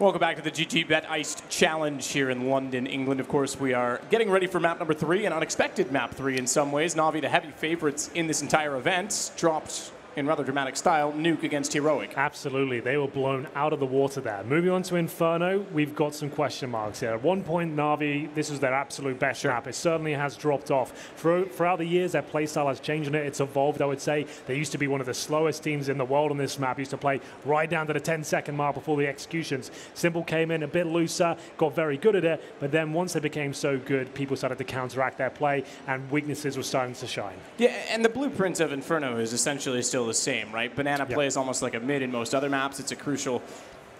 Welcome back to the GG.BET Iced Challenge here in London, England. Of course, we are getting ready for map number 3, an unexpected map 3 in some ways. NaVi, the heavy favorites in this entire event, dropped in rather dramatic style, Nuke against Heroic. Absolutely. They were blown out of the water there. Moving on to Inferno, we've got some question marks here. At one point, NaVi, this was their absolute best map. It certainly has dropped off. Throughout the years, their playstyle has changed on it. It's evolved, I would say. They used to be one of the slowest teams in the world on this map. Used to play right down to the 10-second mark before the executions. Simple came in a bit looser, got very good at it, but then once they became so good, people started to counteract their play, and weaknesses were starting to shine. Yeah, and the blueprint of Inferno is essentially still the same, right? Banana plays almost like a mid in most other maps. It's a crucial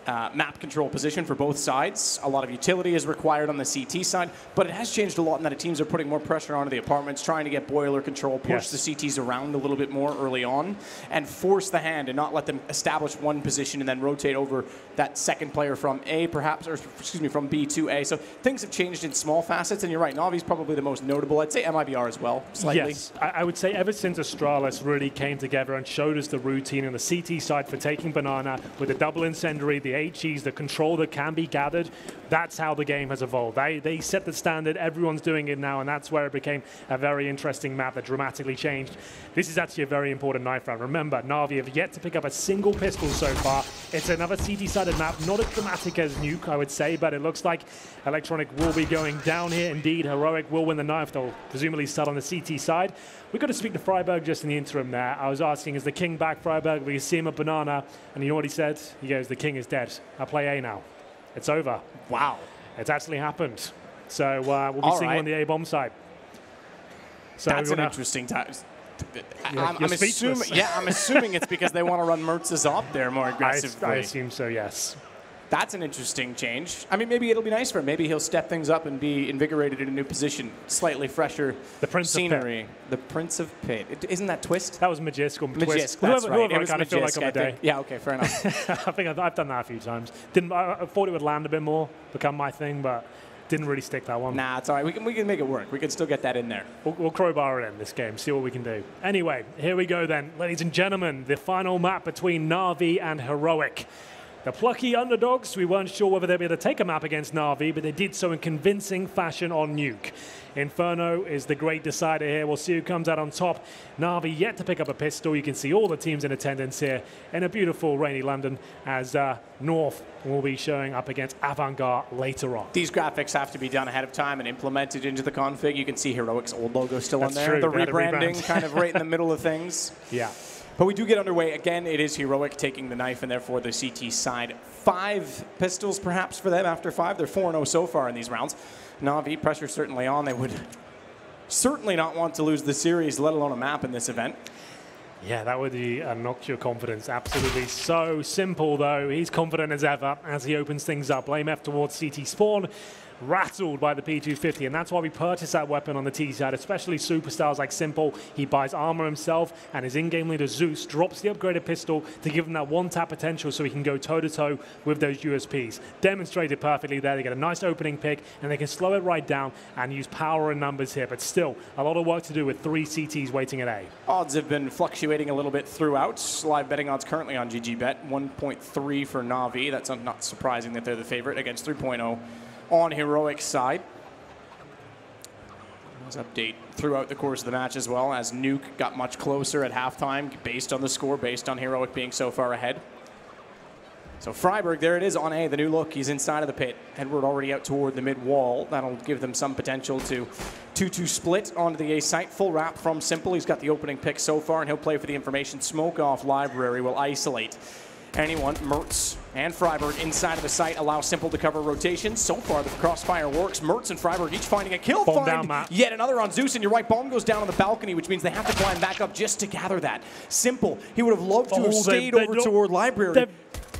map control position for both sides. A lot of utility is required on the CT side, but it has changed a lot in that teams are putting more pressure onto the apartments, trying to get boiler control, push the CTs around a little bit more early on, and force the hand and not let them establish one position and then rotate over that second player from A, perhaps, or excuse me, from B to A. So things have changed in small facets, and you're right, Navi's probably the most notable. I'd say MIBR as well, slightly. Yes, I would say ever since Astralis really came together and showed us the routine on the CT side for taking Banana with the double incendiary, the HEs, the control that can be gathered, that's how the game has evolved. They set the standard, everyone's doing it now, and that's where it became a very interesting map that dramatically changed. This is actually a very important knife round. Remember, NaVi have yet to pick up a single pistol so far. It's another CT-sided map, not as dramatic as Nuke, I would say, but it looks like Electronic will be going down here. Indeed, Heroic will win the knife. They'll presumably start on the CT side. We've got to speak to Freiberg just in the interim there. I was asking, is the king back, Freiberg? We see him at Banana, and you know what he said? He goes, the king is dead. I play A now. It's over. Wow. It's actually happened. So we'll be seeing on the A bomb side. So that's an interesting time. I'm assuming it's because they want to run Mertz's op there more aggressively. I assume so, yes. That's an interesting change. I mean, maybe it'll be nice for him. Maybe he'll step things up and be invigorated in a new position, slightly fresher scenery. The Prince of Pit. Isn't that Twist? That was Magisk or Twist. That's right. Whoever I kind of feel like on the day. Yeah, okay, fair enough. I think I've done that a few times. I thought it would land a bit more, become my thing, but didn't really stick that one. Nah, it's all right. We can make it work. We can still get that in there. We'll crowbar it in this game, see what we can do. Anyway, here we go then. Ladies and gentlemen, the final map between NaVi and Heroic. The plucky underdogs, we weren't sure whether they'd be able to take a map against NaVi, but they did so in convincing fashion on Nuke. Inferno is the great decider here. We'll see who comes out on top. NaVi yet to pick up a pistol. You can see all the teams in attendance here in a beautiful rainy London as North will be showing up against Avantgarde later on. These graphics have to be done ahead of time and implemented into the config. You can see Heroic's old logo still on there. True. The rebranding kind of right in the middle of things. Yeah. But we do get underway. Again, it is Heroic taking the knife, and therefore the CT side. 5 pistols perhaps for them after 5. They're 4-0 so far in these rounds. NaVi, pressure certainly on. They would certainly not want to lose the series, let alone a map in this event. Yeah, that would be knock your confidence. Absolutely so simple, though. He's confident as ever as he opens things up. Lame F towards CT spawn. Rattled by the P250, and that's why we purchased that weapon on the T side, especially superstars like Simple. He buys armor himself, and his in-game leader Zeus drops the upgraded pistol to give him that one-tap potential so he can go toe-to-toe with those USPs. Demonstrated perfectly there. They get a nice opening pick, and they can slow it right down and use power and numbers here, but still a lot of work to do with 3 CTs waiting at A. Odds have been fluctuating a little bit throughout. Live betting odds currently on GG.BET, 1.3 for NaVi. That's not surprising that they're the favorite against 3.0. on Heroic's side. Let's update throughout the course of the match as well, as Nuke got much closer at halftime based on the score, based on Heroic being so far ahead. So Freiberg, there it is on A, the new look. He's inside of the pit. Edward already out toward the mid wall. That'll give them some potential to 2-2 split onto the A site. Full wrap from Simple. He's got the opening pick so far, and he'll play for the information. Smoke off Library will isolate anyone. Mertz and Freiberg inside of the site allow Simple to cover rotations. So far, the crossfire works. Mertz and Freiberg each finding a kill. Bomb down, Matt. Yet another on Zeus, and you're right, bomb goes down on the balcony, which means they have to climb back up just to gather that. Simple, he would have loved to have stayed over toward Library.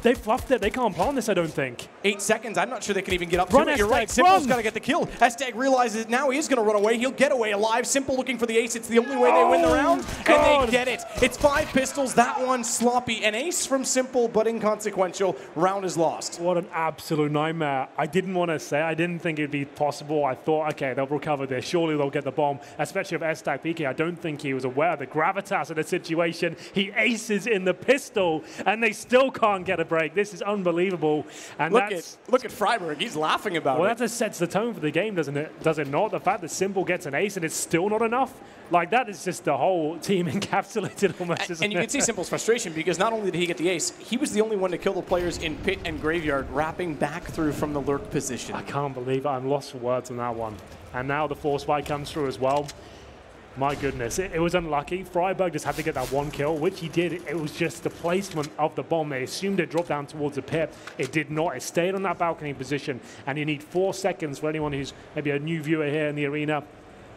They fluffed it. They can't plant this, I don't think. 8 seconds. I'm not sure they can even get up to it. You're right. Simple's got to get the kill. Estag realizes now he's going to run away. He'll get away alive. Simple looking for the ace. It's the only way they win the round, and they get it. It's 5 pistols. That one sloppy. An ace from Simple, but inconsequential. Round is lost. What an absolute nightmare. I didn't want to say. I didn't think it'd be possible. I thought, okay, they'll recover this. Surely they'll get the bomb, especially with Estag peeking. I don't think he was aware of the gravitas of the situation. He aces in the pistol, and they still can't get a break. This is unbelievable. And look at Freiburg. He's laughing about it. Well, that just sets the tone for the game, doesn't it? Does it not? The fact that Simple gets an ace and it's still not enough? Like, that is just the whole team encapsulated almost, isn't and you it? can see Simple's frustration because not only did he get the ace, he was the only one to kill the players in pit and graveyard, wrapping back through from the lurk position. I can't believe it. I'm lost for words on that one. And now the force fight comes through as well. My goodness, it was unlucky. Freiburg just had to get that one kill, which he did. It was just the placement of the bomb. They assumed it dropped down towards the pit. It did not. It stayed on that balcony position. And you need 4 seconds for anyone who's maybe a new viewer here in the arena.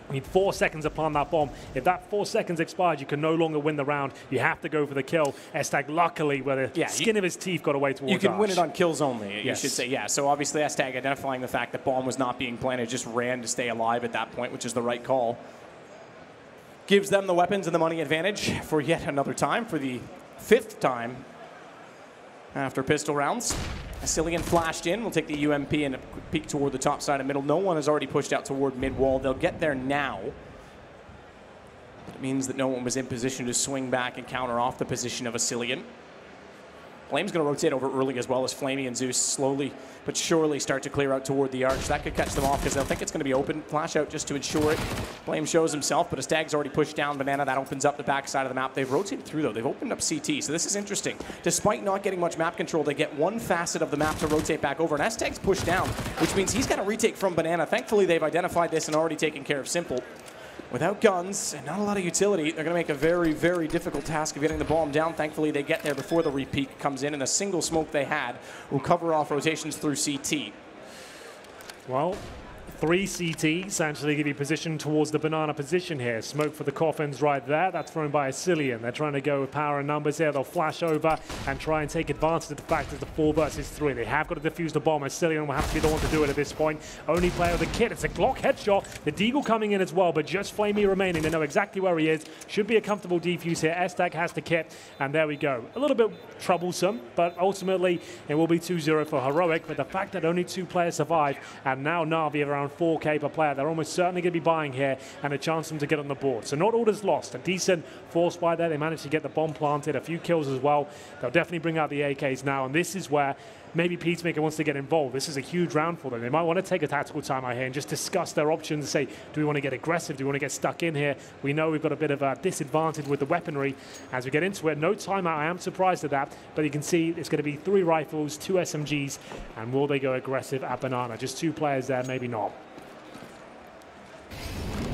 You need 4 seconds upon that bomb. If that 4 seconds expired, you can no longer win the round. You have to go for the kill. Estag, luckily, with the skin of his teeth, got away towards You can Arch. win it on kills only, yes. you should say. Yeah, so obviously Estag identifying the fact that bomb was not being planted, just ran to stay alive at that point, which is the right call. Gives them the weapons and the money advantage for yet another time, for the 5th time after pistol rounds. Asilian flashed in. We'll take the UMP and a quick peek toward the top side of middle. No one has already pushed out toward mid wall. They'll get there now. But it means that no one was in position to swing back and counter off the position of Asilian. Flame's going to rotate over early as well as Flamey and Zeus slowly but surely start to clear out toward the arch. That could catch them off because they'll think it's going to be open. Flash out just to ensure it. Flame shows himself, but Astag's already pushed down Banana. That opens up the backside of the map. They've rotated through, though. They've opened up CT, so this is interesting. Despite not getting much map control, they get one facet of the map to rotate back over, and Astag's pushed down, which means he's got to retake from Banana. Thankfully, they've identified this and already taken care of Simple. Without guns and not a lot of utility, they're going to make a very, very difficult task of getting the bomb down. Thankfully, they get there before the repeat comes in, and the single smoke they had will cover off rotations through CT. Well, 3 CTs actually give you position towards the Banana position here. Smoke for the coffins right there. That's thrown by Asilian. They're trying to go with power and numbers here. They'll flash over and try and take advantage of the fact that the 4 versus 3. They have got to defuse the bomb. Asilian will have to be the one to do it at this point. Only player with the kit. It's a Glock headshot. The Deagle coming in as well, but just Flamey remaining. They know exactly where he is. Should be a comfortable defuse here. Estag has the kit, and there we go. A little bit troublesome, but ultimately it will be 2-0 for Heroic. But the fact that only 2 players survive, and now NaVi around 4K per player, they're almost certainly going to be buying here and a chance for them to get on the board. So not all is lost. A decent force buy there. They managed to get the bomb planted, a few kills as well. They'll definitely bring out the AKs now, and this is where maybe Peacemaker wants to get involved. This is a huge round for them. They might want to take a tactical time out here and just discuss their options and say, do we want to get aggressive? Do we want to get stuck in here? We know we've got a bit of a disadvantage with the weaponry as we get into it. No timeout. I am surprised at that, but you can see it's going to be 3 rifles, 2 SMGs, and will they go aggressive at Banana? Just 2 players there, maybe not.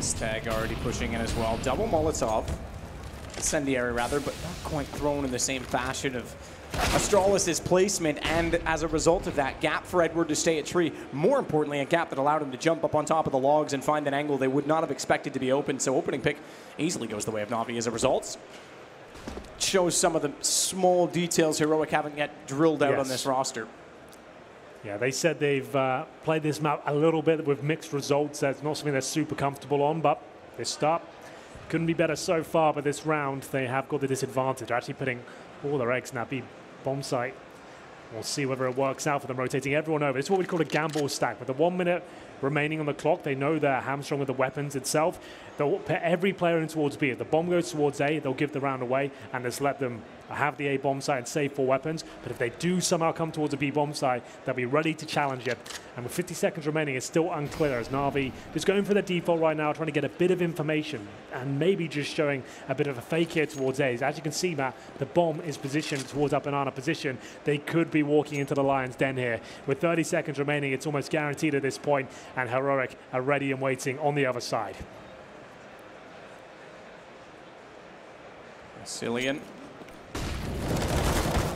Stag already pushing in as well. Double Molotov. Incendiary rather, but not quite thrown in the same fashion of Astralis' placement, and as a result of that, gap for Edward to stay at tree. More importantly, a gap that allowed him to jump up on top of the logs and find an angle they would not have expected to be open. So opening pick easily goes the way of NaVi as a result. Shows some of the small details Heroic haven't yet drilled out on this roster. Yeah, they said they've played this map a little bit with mixed results. That's not something they're super comfortable on, but this start couldn't be better so far. But this round, they have got the disadvantage. They're actually putting all their eggs in that B bomb site. We'll see whether it works out for them, rotating everyone over. It's what we call a gamble stack. With the 1 minute remaining on the clock, they know they're hamstrung with the weapons itself. They'll put every player in towards B. If the bomb goes towards A, they'll give the round away and just let them have the A bomb site and save 4 weapons. But if they do somehow come towards a B bomb site, they'll be ready to challenge it. And with 50 seconds remaining, it's still unclear as NaVi is going for the default right now, trying to get a bit of information and maybe just showing a bit of a fake here towards A. As you can see, Matt, the bomb is positioned towards that Banana position. They could be walking into the Lion's Den here. With 30 seconds remaining, it's almost guaranteed at this point, and Heroic are ready and waiting on the other side. Asilian.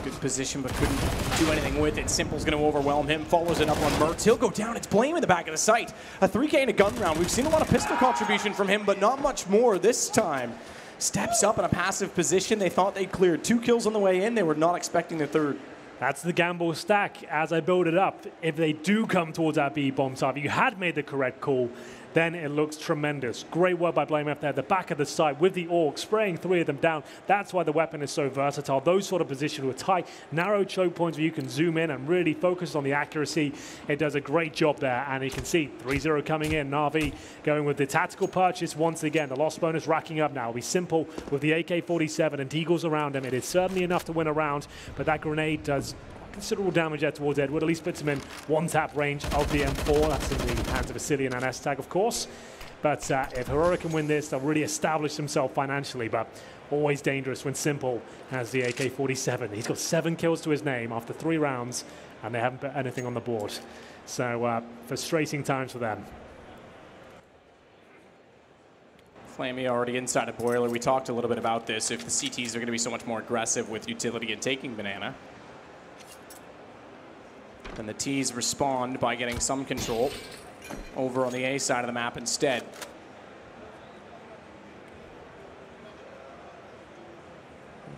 Good position, but couldn't do anything with it. Simple's going to overwhelm him. Follows it up on Mertz. He'll go down. It's Blame in the back of the site. A 3K and a gun round. We've seen a lot of pistol contribution from him, but not much more this time. Steps up in a passive position. They thought they'd cleared 2 kills on the way in. They were not expecting the 3rd. That's the gamble stack as I build it up. If they do come towards that B bomb site, if you had made the correct call, then it looks tremendous. Great work by Blame there at the back of the site with the AUG, spraying 3 of them down. That's why the weapon is so versatile. Those sort of positions with tight, narrow choke points where you can zoom in and really focus on the accuracy. It does a great job there, and you can see 3-0 coming in. NaVi going with the tactical purchase once again. The loss bonus racking up now. It'll be Simple with the AK-47 and Deagles around him. It is certainly enough to win a round, but that grenade does considerable damage there towards Edward. At least puts him in one-tap range of the M4. That's in the hands of Vasilian and S-Tag, of course. But if Heroic can win this, they'll really establish themselves financially. But always dangerous when Simple has the AK-47. He's got 7 kills to his name after 3 rounds, and they haven't put anything on the board. So frustrating times for them. Flamey already inside a boiler. We talked a little bit about this. If the CTs are going to be so much more aggressive with utility and taking Banana, then the Ts respond by getting some control over on the A side of the map instead.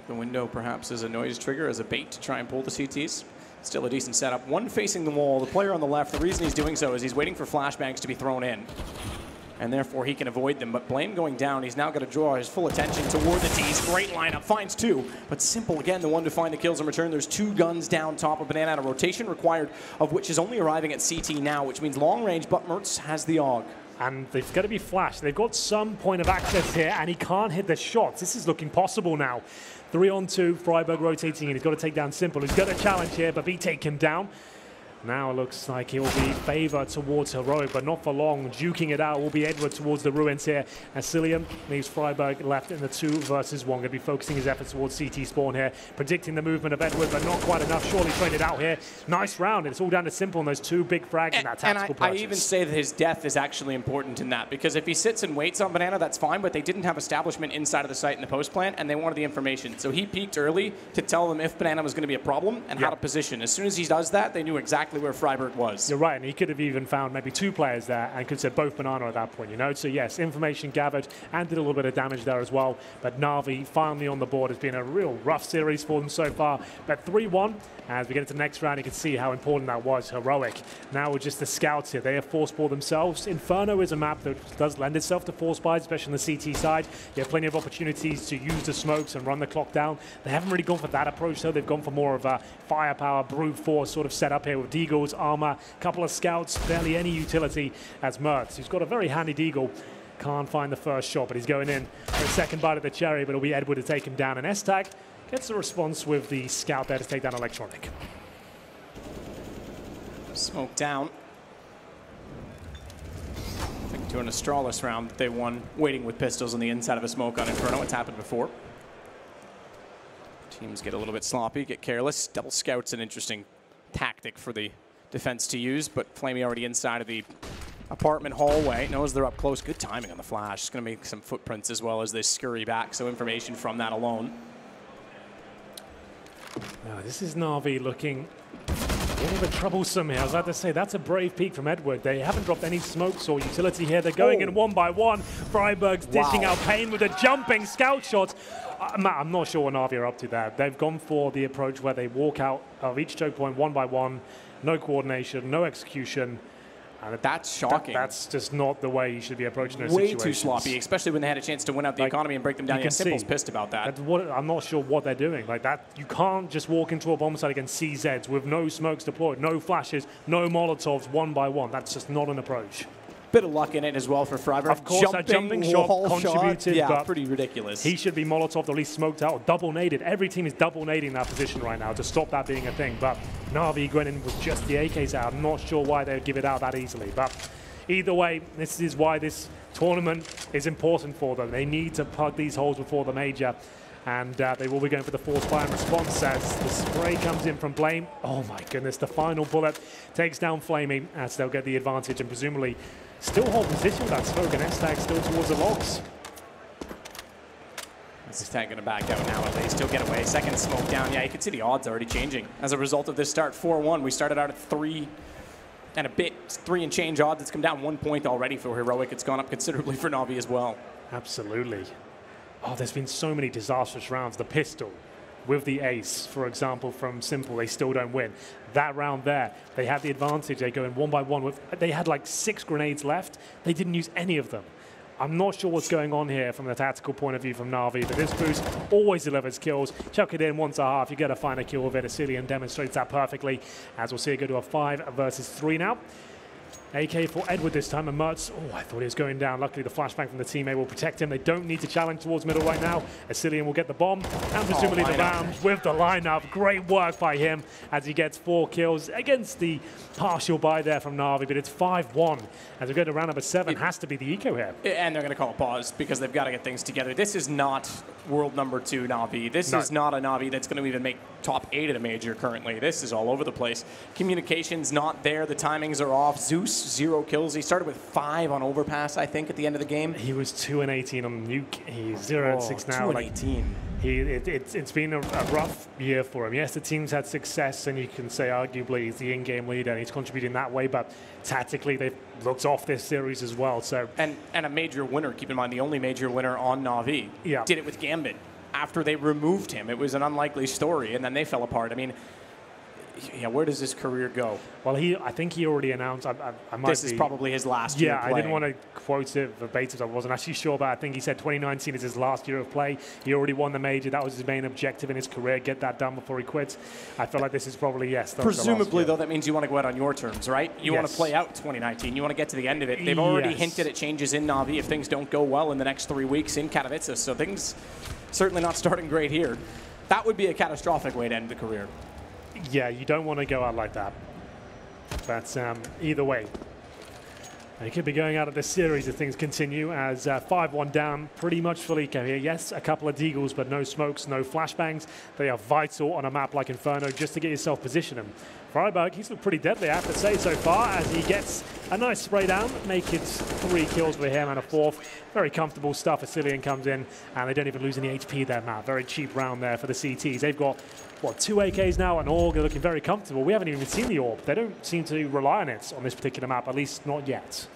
The window perhaps as a noise trigger, as a bait to try and pull the CTs. Still a decent setup. One facing the wall. The player on the left, the reason he's doing so is he's waiting for flashbangs to be thrown in, and therefore he can avoid them. But Blame going down, he's now got to draw his full attention toward the T's. Great lineup, finds 2, but Simple again, the one to find the kills in return. There's 2 guns down top of Banana, and a rotation required, of which is only arriving at CT now, which means long range, but Mertz has the AUG. And they've got to be flashed. They've got some point of access here, and he can't hit the shots. This is looking possible now. 3-on-2, Freiburg rotating in. He's got to take down Simple. He's got a challenge here, but B take him down. Now it looks like he'll be favored towards Heroic, but not for long. Duking it out will be Edward towards the ruins here. As Cillian leaves Freiburg left in the 2 versus 1. Going to be focusing his efforts towards CT spawn here. Predicting the movement of Edward, but not quite enough. Surely played it out here. Nice round. It's all down to Simple and those 2 big frags in that tactical purchase. I even say that his death is actually important in that, because if he sits and waits on Banana, that's fine, but they didn't have establishment inside of the site in the post plant, and they wanted the information. So he peeked early to tell them if Banana was going to be a problem and how to position. As soon as he does that, they knew exactly where Freiburg was. You're right, and he could have even found maybe 2 players there and could have said both Banana at that point, you know? So yes, information gathered and did a little bit of damage there as well. But NaVi finally on the board. Has been a real rough series for them so far. But 3-1, as we get into the next round, you can see how important that was. Heroic. Now with just the scouts here, they have force ball themselves. Inferno is a map that does lend itself to force buys, especially on the CT side. You have plenty of opportunities to use the smokes and run the clock down. They haven't really gone for that approach, though. They've gone for more of a firepower, brute force sort of setup here with Deagles, armor, couple of scouts, barely any utility as Mertz, who's got a very handy Deagle. Can't find the first shot, but he's going in for a second bite of the cherry, but it'll be Edward to take him down. And S-Tag gets the response with the scout there to take down Electronic. Smoke down. I think to an Astralis round they won, waiting with pistols on the inside of a smoke on Inferno. It's happened before. Teams get a little bit sloppy, get careless. Double scout's an interesting tactic for the defense to use, but Flamey already inside of the apartment hallway. Knows they're up close. Good timing on the flash. It's going to make some footprints as well as they scurry back, so information from that alone. Now, this is NaVi looking a little bit troublesome here. I was about to say, that's a brave peek from Edward. They haven't dropped any smokes or utility here. They're going in 1 by 1. Freiburg's dishing out pain with a jumping scout shot. I'm not sure what NaVi are up to there. They've gone for the approach where they walk out of each choke point 1 by 1. No coordination, no execution. And that's shocking. That's just not the way you should be approaching those Way situations. Too sloppy, especially when they had a chance to win out the economy and break them down. Yeah, Simple's pissed about that. I'm not sure what they're doing. Like that, you can't just walk into a bomb site against CZs with no smokes deployed, no flashes, no Molotovs 1 by 1. That's just not an approach. Bit of luck in it as well for Freiburg. Of course, that jumping shot contributed. Yeah, but pretty ridiculous. He should be Molotov, or at least smoked out, or double naded. Every team is double nading that position right now to stop that being a thing. But NaVi going in with just the AKs out. I'm not sure why they would give it out that easily. But either way, this is why this tournament is important for them. They need to plug these holes before the major. And they will be going for the force fire in response as the spray comes in from Blame. Oh my goodness, the final bullet takes down Flamey as they'll get the advantage and presumably still hold position with that smoke, and S-Tag still towards the logs. S-Tag going to back out now at least. He'll get away. Second smoke down. Yeah, you can see the odds already changing as a result of this start. 4-1. We started out at 3 and a bit. 3 and change odds. It's come down 1 point already for Heroic. It's gone up considerably for NaVi as well. Absolutely. Oh, there's been so many disastrous rounds. The pistol with the ace, for example, from Simple, they still don't win. That round there, they had the advantage. They go in 1 by 1. They had like 6 grenades left. They didn't use any of them. I'm not sure what's going on here from the tactical point of view from NaVi, but this boost always delivers kills. Chuck it in once a half, you get a final kill with it. Cillian demonstrates that perfectly, as we'll see it go to a 5 versus 3 now. AK for Edward this time, and Mertz, oh, I thought he was going down. Luckily, the flashbang from the teammate will protect him. They don't need to challenge towards middle right now. Asilian will get the bomb, and presumably the round with the lineup. Great work by him as he gets 4 kills against the partial buy there from NaVi, but it's 5-1. As we go to round number 7, has to be the eco here. And they're going to call a pause because they've got to get things together. This is not world number 2 NaVi. This is not a NaVi that's going to even make top 8 at a major currently. This is all over the place. Communication's not there. The timings are off. Zeus, 0 kills. He started with 5 on Overpass, I think, at the end of the game. He was 2-18 on Nuke. He's 0-6 now. 2-18. It's been a rough year for him. Yes, the team's had success, and you can say arguably he's the in-game leader, and he's contributing that way, but tactically they've looked off this series as well. So and a major winner, keep in mind, the only major winner on NaVi did it with Gambit. After they removed him, it was an unlikely story, and then they fell apart. I mean, yeah, where does his career go? Well, I think he already announced. This is probably his last year playing. I didn't want to quote it verbatim. I wasn't actually sure, but I think he said 2019 is his last year of play. He already won the major. That was his main objective in his career, get that done before he quits. I feel like this is probably, yes. Presumably, though, that means you want to go out on your terms, right? You want to play out 2019. You want to get to the end of it. They've already hinted at changes in NaVi if things don't go well in the next 3 weeks in Katowice, so things certainly not starting great here. That would be a catastrophic way to end the career. Yeah, you don't want to go out like that. But either way, they could be going out of this series if things continue as 5-1 down, pretty much for Eco here. Yes, a couple of deagles, but no smokes, no flashbangs. They are vital on a map like Inferno just to get yourself positioned. Freiburg, he's looked pretty deadly, I have to say, so far, as he gets a nice spray down, make it 3 kills for him and a 4th. Very comfortable stuff. Asilian comes in, and they don't even lose any HP there, Matt. Very cheap round there for the CTs. They've got, what, 2 AKs now, and Org are looking very comfortable. We haven't even seen the AWP. They don't seem to rely on it on this particular map, at least not yet.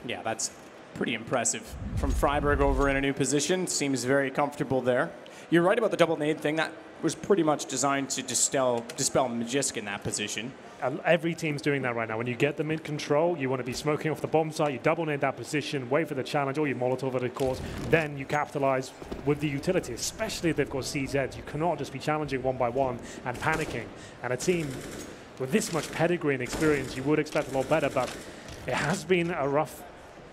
Yeah, that's pretty impressive. From Freiburg over in a new position, seems very comfortable there. You're right about the double nade thing. That was pretty much designed to dispel Magisk in that position. Every team's doing that right now. When you get them in control, you want to be smoking off the bomb site, you double nade that position, wait for the challenge, or you Molotov it, of course. Then you capitalize with the utility, especially if they've got CZs. You cannot just be challenging one by one and panicking. And a team with this much pedigree and experience, you would expect a lot better, but it has been a rough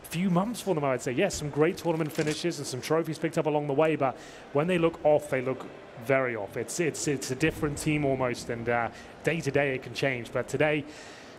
few months for them, I would say. Yes, some great tournament finishes and some trophies picked up along the way, but when they look off, they look very off. It's a different team almost, and day to day it can change. But today,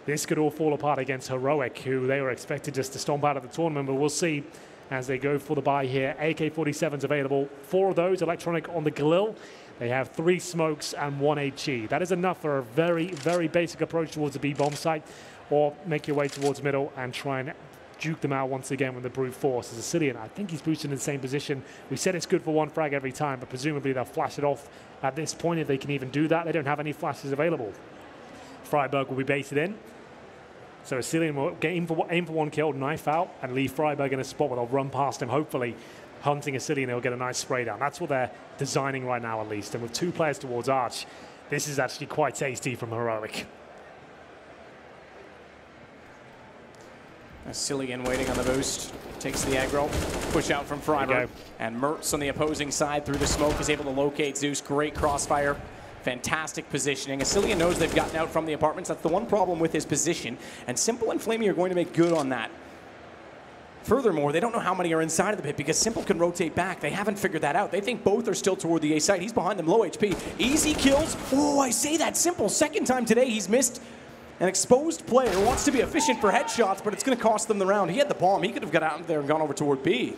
this could all fall apart against Heroic, who they were expected just to stomp out of the tournament, but we'll see as they go for the buy here. AK-47s available, 4 of those electronic on the Galil. They have 3 smokes and 1 HE. That is enough for a very, very basic approach towards the B-bomb site, or make your way towards middle and try and duke them out once again with the brute force. As Asilian, I think he's boosted in the same position. We said it's good for 1 frag every time, but presumably they'll flash it off at this point if they can even do that. They don't have any flashes available. Freiburg will be baited in. So Asilian will aim for 1 kill, knife out, and leave Freiburg in a spot where they'll run past him, hopefully hunting Asilian. They'll get a nice spray down. That's what they're designing right now, at least. And with 2 players towards Arch, this is actually quite tasty from Heroic. Asilian waiting on the boost, takes the aggro, push out from Freiburg, and Mertz on the opposing side through the smoke is able to locate Zeus. Great crossfire, fantastic positioning. Asilian knows they've gotten out from the apartments. That's the one problem with his position, and Simple and Flamey are going to make good on that. Furthermore, they don't know how many are inside of the pit because Simple can rotate back. They haven't figured that out. They think both are still toward the A site. He's behind them, low HP. Easy kills. Oh, I say that. Simple, second time today he's missed. An exposed player wants to be efficient for headshots, but it's going to cost them the round. He had the bomb. He could have got out there and gone over toward B.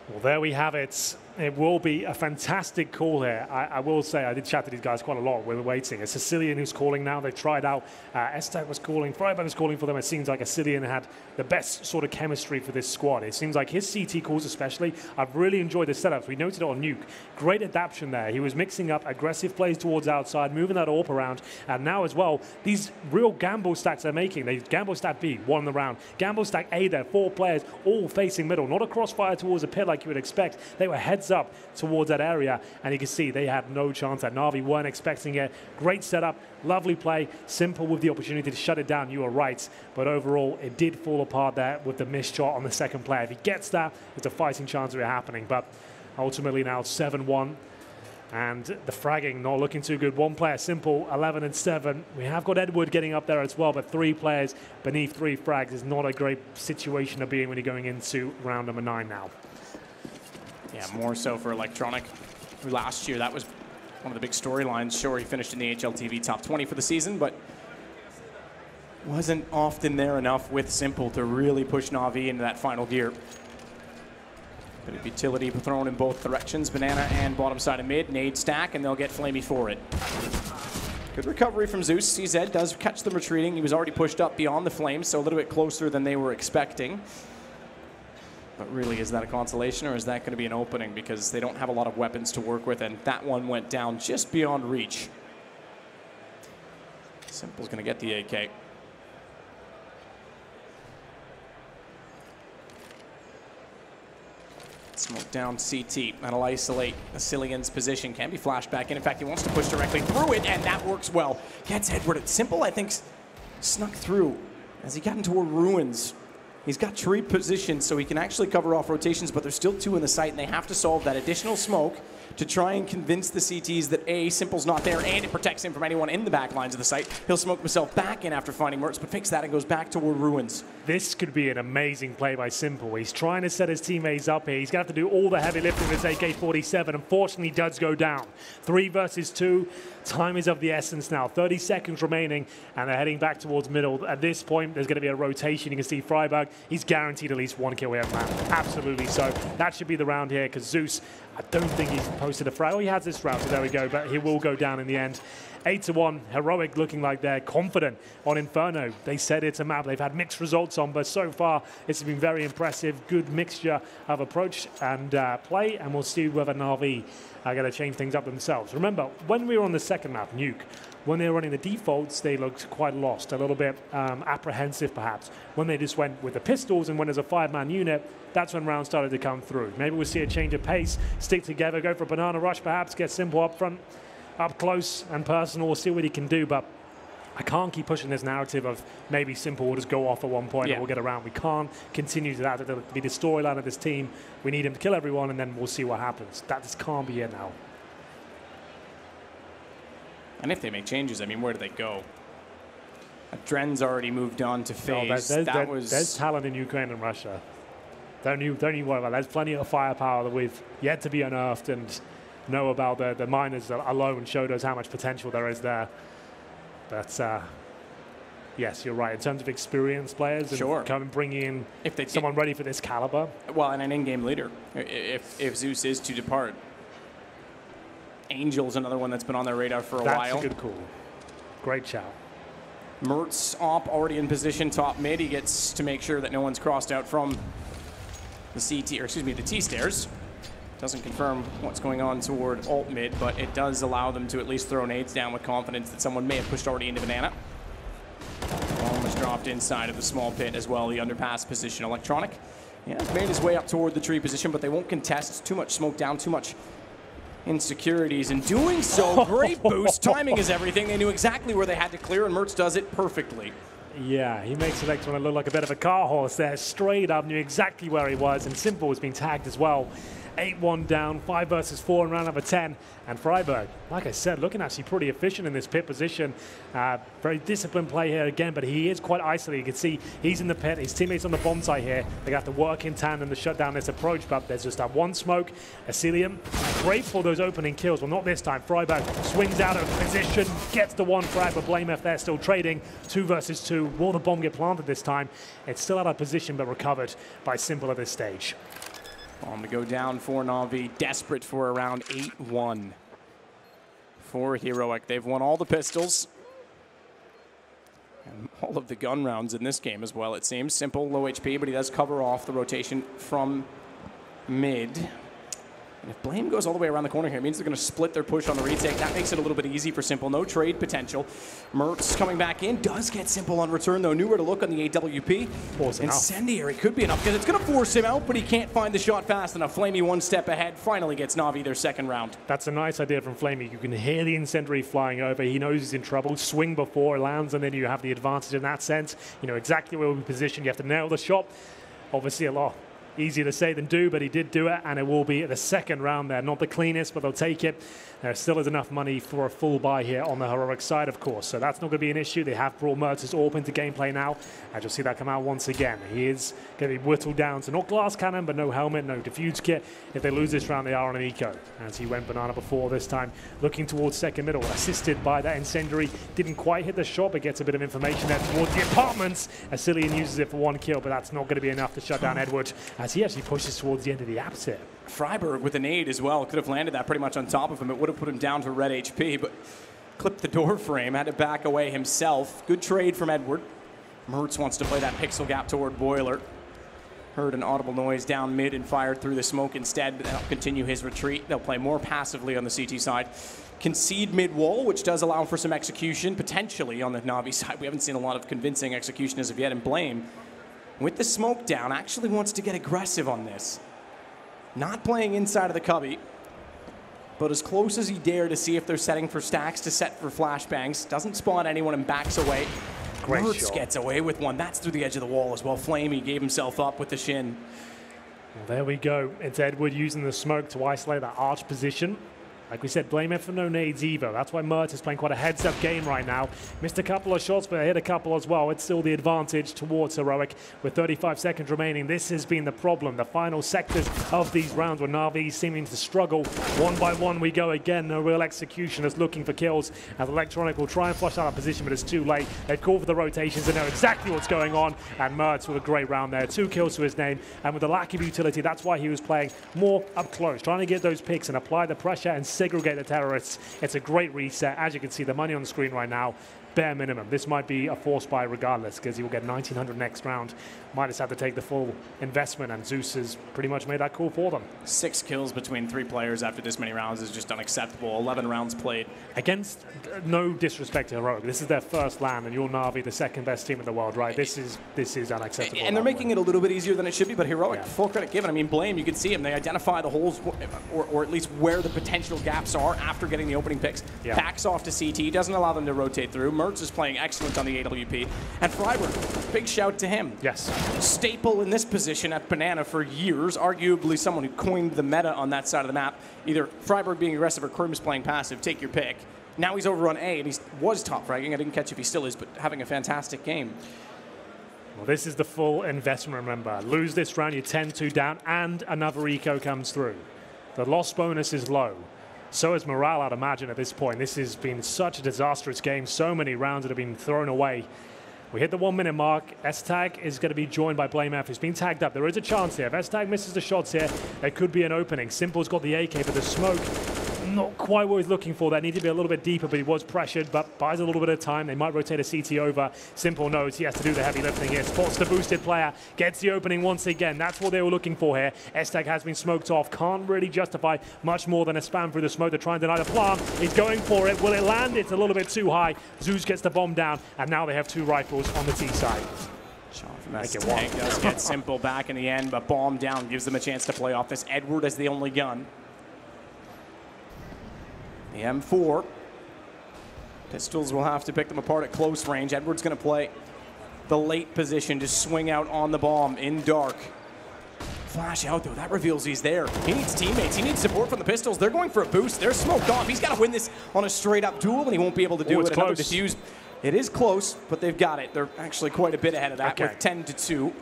Well, there we have it. It will be a fantastic call here. I will say, I did chat to these guys quite a lot. We're waiting. It's Asilian who's calling now. They've tried out. Estec was calling. Freiburg was calling for them. It seems like Asilian had the best sort of chemistry for this squad. It seems like his CT calls especially. I've really enjoyed the setups. We noted it on Nuke. Great adaptation there. He was mixing up aggressive plays towards outside, moving that AWP around. And now as well, these real gamble stacks they're making. They gamble stack B, 1 in the round. Gamble stack A there, 4 players, all facing middle. Not a crossfire towards a pit like you would expect. They were heads up towards that area, and you can see they had no chance. That NaVi weren't expecting it. Great setup, lovely play, Simple with the opportunity to shut it down. You were right, but overall it did fall apart there with the missed shot on the second player. If he gets that, it's a fighting chance of it happening, but ultimately now 7-1. And the fragging not looking too good. One player, Simple, 11 and 7. We have got Edward getting up there as well, but 3 players beneath 3 frags is not a great situation to be in when you're going into round number 9 now. Yeah, more so for Electronic. Last year, that was one of the big storylines. Sure, he finished in the HLTV top 20 for the season, but wasn't often there enough with Simple to really push NaVi into that final gear. Bit of utility thrown in both directions, Banana and bottom side of mid, nade stack, and they'll get Flamey for it. Good recovery from Zeus. CZ does catch them retreating. He was already pushed up beyond the flames, so a little bit closer than they were expecting. But really, is that a consolation, or is that going to be an opening? Because they don't have a lot of weapons to work with, and that one went down just beyond reach. Simple's going to get the AK. Smoke down CT. That'll isolate Asilian's position. Can be flashed back in. In fact, he wants to push directly through it, and that works well. Gets Edward. It's Simple, I think, snuck through as he got into ruins. He's got tree position, so he can actually cover off rotations, but there's still 2 in the site, and they have to solve that additional smoke to try and convince the CTs that A, Simple's not there, and it protects him from anyone in the back lines of the site. He'll smoke himself back in after finding Mertz, but fakes that and goes back toward ruins. This could be an amazing play by Simple. He's trying to set his teammates up here. He's going to have to do all the heavy lifting with his AK-47. Unfortunately, he does go down. 3 versus 2. Time is of the essence now. 30 seconds remaining, and they're heading back towards middle. At this point, there's going to be a rotation. You can see Freiberg. He's guaranteed at least 1 kill here, man. Absolutely so. That should be the round here, because Zeus, I don't think he's posted a frag. Oh, he has this round, so there we go. But he will go down in the end. 8-1, Heroic looking like they're confident on Inferno. They said it's a map they've had mixed results on, but so far it's been very impressive. Good mixture of approach and play, and we'll see whether NaVi are going to change things up themselves. Remember, when we were on the second map, Nuke, when they were running the defaults, they looked quite lost, a little bit apprehensive perhaps. When they just went with the pistols and when there's a 5-man unit, that's when rounds started to come through. Maybe we'll see a change of pace, stick together, go for a banana rush perhaps, get Simple up front, up close and personal. We'll see what he can do, but I can't keep pushing this narrative of maybe Simple will just go off at one point and we'll get around. We can't continue to that. It'll be the storyline of this team. We need him to kill everyone, and then we'll see what happens. That just can't be it now. And if they make changes, I mean, where do they go? Dren's already moved on to FaZe. There's talent in Ukraine and Russia. Don't you worry about that. There's plenty of firepower that we've yet to be unearthed, and know about the miners alone showed us how much potential there is there. But yes, you're right. In terms of experienced players, and come and bring in someone ready for this caliber. Well, and an in-game leader. If Zeus is to depart, Angel's another one that's been on their radar for a while. That's a good call. Great shout. Mertz op already in position top mid. He gets to make sure that no one's crossed out from the the T stairs. Doesn't confirm what's going on toward alt mid, but it does allow them to at least throw nades down with confidence that someone may have pushed already into Banana. Almost dropped inside of the small pit as well, the underpass position. Electronic, yeah, made his way up toward the tree position, but they won't contest. Too much smoke down, too much insecurities. In doing so, great boost. Timing is everything. They knew exactly where they had to clear, and Mertz does it perfectly. Yeah, he makes Electronic look like a bit of a car horse there. Straight up, knew exactly where he was, and Simple was being tagged as well. 8-1 down, 5 versus 4 in round number 10. And Freiberg, like I said, looking actually pretty efficient in this pit position. Very disciplined play here again, but he is quite isolated. You can see he's in the pit, his teammates on the bomb site here. They have to work in tandem to shut down this approach, but there's just that one smoke. Asilian, great for those opening kills. Well, not this time. Freiberg swings out of position, gets the one frag, but Blame F there still trading. 2 versus 2. Will the bomb get planted this time? It's still out of position, but recovered by Simple at this stage. Bomb to go down for NaVi, desperate for around 8-1 for Heroic. They've won all the pistols and all of the gun rounds in this game as well, it seems. Simple, low HP, but he does cover off the rotation from mid. And if Blame goes all the way around the corner here, it means they're going to split their push on the retake. That makes it a little bit easy for Simple. No trade potential. Mertz coming back in. Does get Simple on return, though. Knew where to look on the AWP. Incendiary could be enough, because it's going to force him out, but he can't find the shot fast enough. Flamey one step ahead. Finally gets NaVi their second round. That's a nice idea from Flamey. You can hear the Incendiary flying over. He knows he's in trouble. Swing before it lands, and then you have the advantage in that sense. You know exactly where we're positioned. You have to nail the shot. Obviously, a lot Easier to say than do, but he did do it, and it will be the second round there. Not the cleanest, but they'll take it. There still is enough money for a full buy here on the Heroic side, of course, so that's not going to be an issue. They have brought Map3's AWP into gameplay now, and you'll see that come out once again. He is going to be whittled down to not glass cannon, but no helmet, no diffuse kit. If they lose this round, they are on an eco, as he went banana before this time, looking towards second middle, assisted by that incendiary. Didn't quite hit the shot, but gets a bit of information there towards the apartments. Asilian uses it for 1 kill, but that's not going to be enough to shut down Edward, as he actually pushes towards the end of the apps here. Freiburg with a nade as well. Could have landed that pretty much on top of him. It would have put him down to red HP, but clipped the door frame. Had to back away himself. Good trade from Edward. Mertz wants to play that pixel gap toward Boiler. Heard an audible noise down mid and fired through the smoke instead, but they'll continue his retreat. They'll play more passively on the CT side. Concede mid-wall, which does allow for some execution, potentially on the NaVi side. We haven't seen a lot of convincing execution as of yet, and Blame, with the smoke down, actually wants to get aggressive on this. Not playing inside of the cubby, but as close as he dare to see if they're setting for stacks to set for flashbangs. Doesn't spawn anyone and backs away. Mertz gets away with one. That's through the edge of the wall as well. Flamey gave himself up with the shin. Well, there we go. It's Edward using the smoke to isolate that arch position. Like we said, blame it for no nades either. That's why Mertz is playing quite a heads-up game right now. Missed a couple of shots, but hit a couple as well. It's still the advantage towards Heroic with 35 seconds remaining. This has been the problem. The final sectors of these rounds where NaVi seeming to struggle. One by one we go again. No real execution is looking for kills. As Electronic will try and flush out of position, but it's too late. They've called for the rotations and know exactly what's going on. And Mertz with a great round there. 2 kills to his name. And with the lack of utility, that's why he was playing more up close, trying to get those picks and apply the pressure and segregate the terrorists. It's a great reset. As you can see, the money on the screen right now, bare minimum. This might be a force buy regardless, because he will get 1900 next round. Might just have to take the full investment, and Zeus has pretty much made that call for them. 6 kills between 3 players after this many rounds is just unacceptable. 11 rounds played. Against, no disrespect to Heroic, this is their first LAN, and you're NaVi, the second best team in the world, right? This is unacceptable. And they're making it a little bit easier than it should be, but Heroic, full credit given. I mean, Blame, you can see him. They identify the holes, or at least where the potential gaps are after getting the opening picks. Backs off to CT, doesn't allow them to rotate through. Mertz is playing excellent on the AWP. And Freiburg, big shout to him. Yes. Staple in this position at Banana for years, arguably someone who coined the meta on that side of the map. Either Freiburg being aggressive or Krims playing passive, take your pick. Now he's over on A, and he was top fragging. I didn't catch if he still is, but having a fantastic game. Well, this is the full investment, remember. Lose this round, you're 10-2 down, and another eco comes through. The loss bonus is low. So is morale, I'd imagine, at this point. This has been such a disastrous game. So many rounds that have been thrown away. We hit the 1 minute mark. S-Tag is going to be joined by Blame F, who's been tagged up. There is a chance here. If S-Tag misses the shots here, there could be an opening. Simple's got the AK, but the smoke, not quite what he's looking for. That needed to be a little bit deeper, but he was pressured, but buys a little bit of time. They might rotate a CT over. Simple knows he has to do the heavy lifting here. Spots the boosted player, gets the opening once again. That's what they were looking for here. S-Tag has been smoked off. Can't really justify much more than a spam through the smoke to try and deny the plant. He's going for it. Will it land? It's a little bit too high. Zeus gets the bomb down, and now they have 2 rifles on the T side. Shot from S-Tag does get Simple back in the end, but bomb down gives them a chance to play off this. Edward as the only gun. The M4. Pistols will have to pick them apart at close range. Edward's going to play the late position to swing out on the bomb in dark. Flash out, though. That reveals he's there. He needs teammates. He needs support from the Pistols. They're going for a boost. They're smoked off. He's got to win this on a straight-up duel, and he won't be able to do it. Another defuse. It is close, but they've got it. They're actually quite a bit ahead of that with 10-2.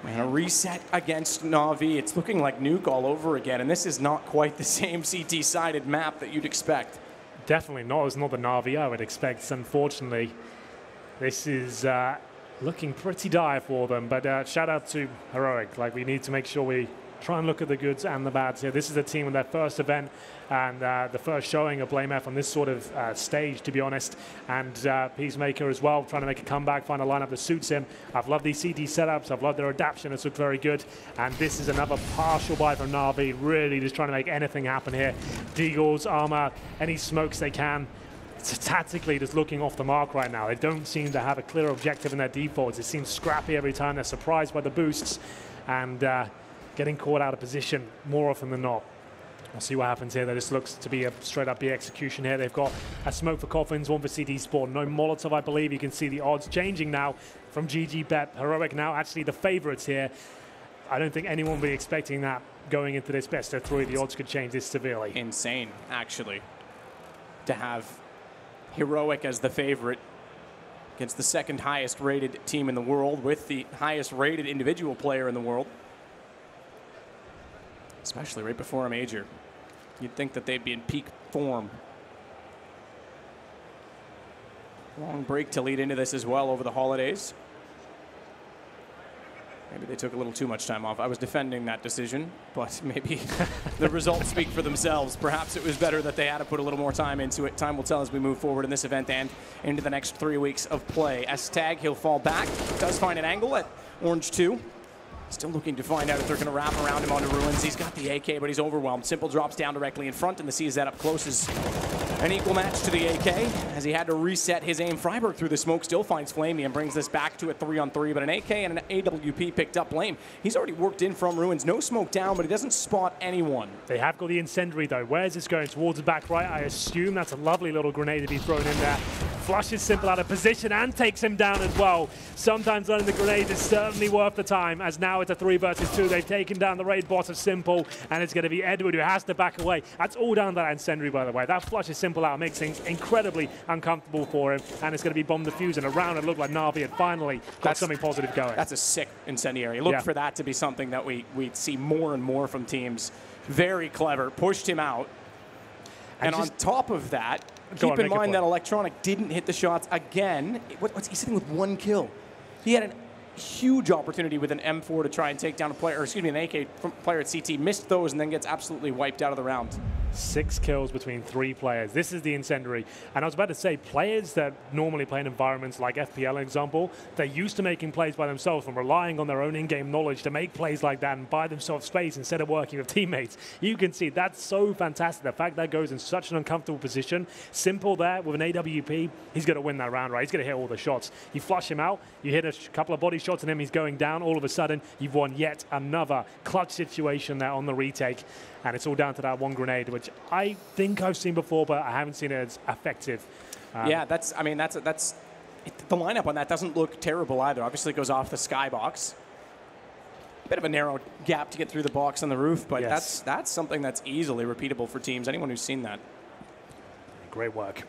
And a reset against NaVi. It's looking like Nuke all over again, and this is not quite the same CT-sided map that you'd expect. Definitely not. It's not the NaVi I would expect. Unfortunately, this is looking pretty dire for them. But shout out to Heroic. Like, we need to make sure we try and look at the goods and the bads here. This is a team in their first event and the first showing of Blame F on this sort of stage, to be honest. And Peacemaker as well, trying to make a comeback, find a lineup that suits him. I've loved these CT setups. I've loved their adaptation. It's looked very good. And this is another partial buy from NaVi, really just trying to make anything happen here. Deagles, armor, any smokes they can. It's tactically just looking off the mark right now. They don't seem to have a clear objective in their defaults. It seems scrappy every time. They're surprised by the boosts and getting caught out of position more often than not. We'll see what happens here. This looks to be a straight-up B execution here. They've got a smoke for Coffins, 1 for CT Spawn. No Molotov, I believe. You can see the odds changing now from GG.BET. Heroic now actually the favorites here. I don't think anyone will be expecting that going into this best of 3. The odds could change this severely. Insane, actually, to have Heroic as the favorite against the second highest rated team in the world with the highest rated individual player in the world, especially right before a major. You'd think that they'd be in peak form. Long break to lead into this as well over the holidays. Maybe they took a little too much time off. I was defending that decision, but maybe the results speak for themselves. Perhaps it was better that they had to put a little more time into it. Time will tell as we move forward in this event and into the next 3 weeks of play. S-Tag, he'll fall back. Does find an angle at Orange 2. Still looking to find out if they're going to wrap around him onto Ruins. He's got the AK, but he's overwhelmed. Simple drops down directly in front, and the CZ up close is an equal match to the AK as he had to reset his aim. Freiburg through the smoke still finds Flamey and brings this back to a 3-on-3, but an AK and an AWP picked up Blame. He's already worked in from Ruins. No smoke down, but he doesn't spot anyone. They have got the incendiary, though. Where's this going? Towards the back right, I assume. That's a lovely little grenade to be thrown in there. Flushes Simple out of position and takes him down as well. Sometimes letting the grenade is certainly worth the time, as now it's a 3 versus 2. They've taken down the raid boss of Simple, and it's going to be Edward who has to back away. That's all down to that incendiary, by the way. That flushes Simple out, makes things incredibly uncomfortable for him, and it's going to be bomb defused, and around it looked like NaVi had finally got something positive going. That's a sick incendiary. Look for that to be something that we'd see more and more from teams. Very clever. Pushed him out. And on top of that, keep in mind that Electronic didn't hit the shots again. He's sitting with 1 kill. He had a huge opportunity with an M4 to try and take down a player, or excuse me, an AK player at CT. Missed those and then gets absolutely wiped out of the round. 6 kills between 3 players. This is the incendiary. And I was about to say, players that normally play in environments like FPL, example, they're used to making plays by themselves and relying on their own in-game knowledge to make plays like that and buy themselves space instead of working with teammates. You can see that's so fantastic. The fact that goes in such an uncomfortable position. Simple there with an AWP, he's going to win that round, right? He's going to hit all the shots. You flush him out, you hit a couple of body shots and him, he's going down. All of a sudden, you've won yet another clutch situation there on the retake. And it's all down to that 1 grenade, which I think I've seen before, but I haven't seen it as effective. Yeah, the lineup on that doesn't look terrible either. Obviously, it goes off the skybox. Bit of a narrow gap to get through the box on the roof, but that's something that's easily repeatable for teams. Anyone who's seen that. Great work.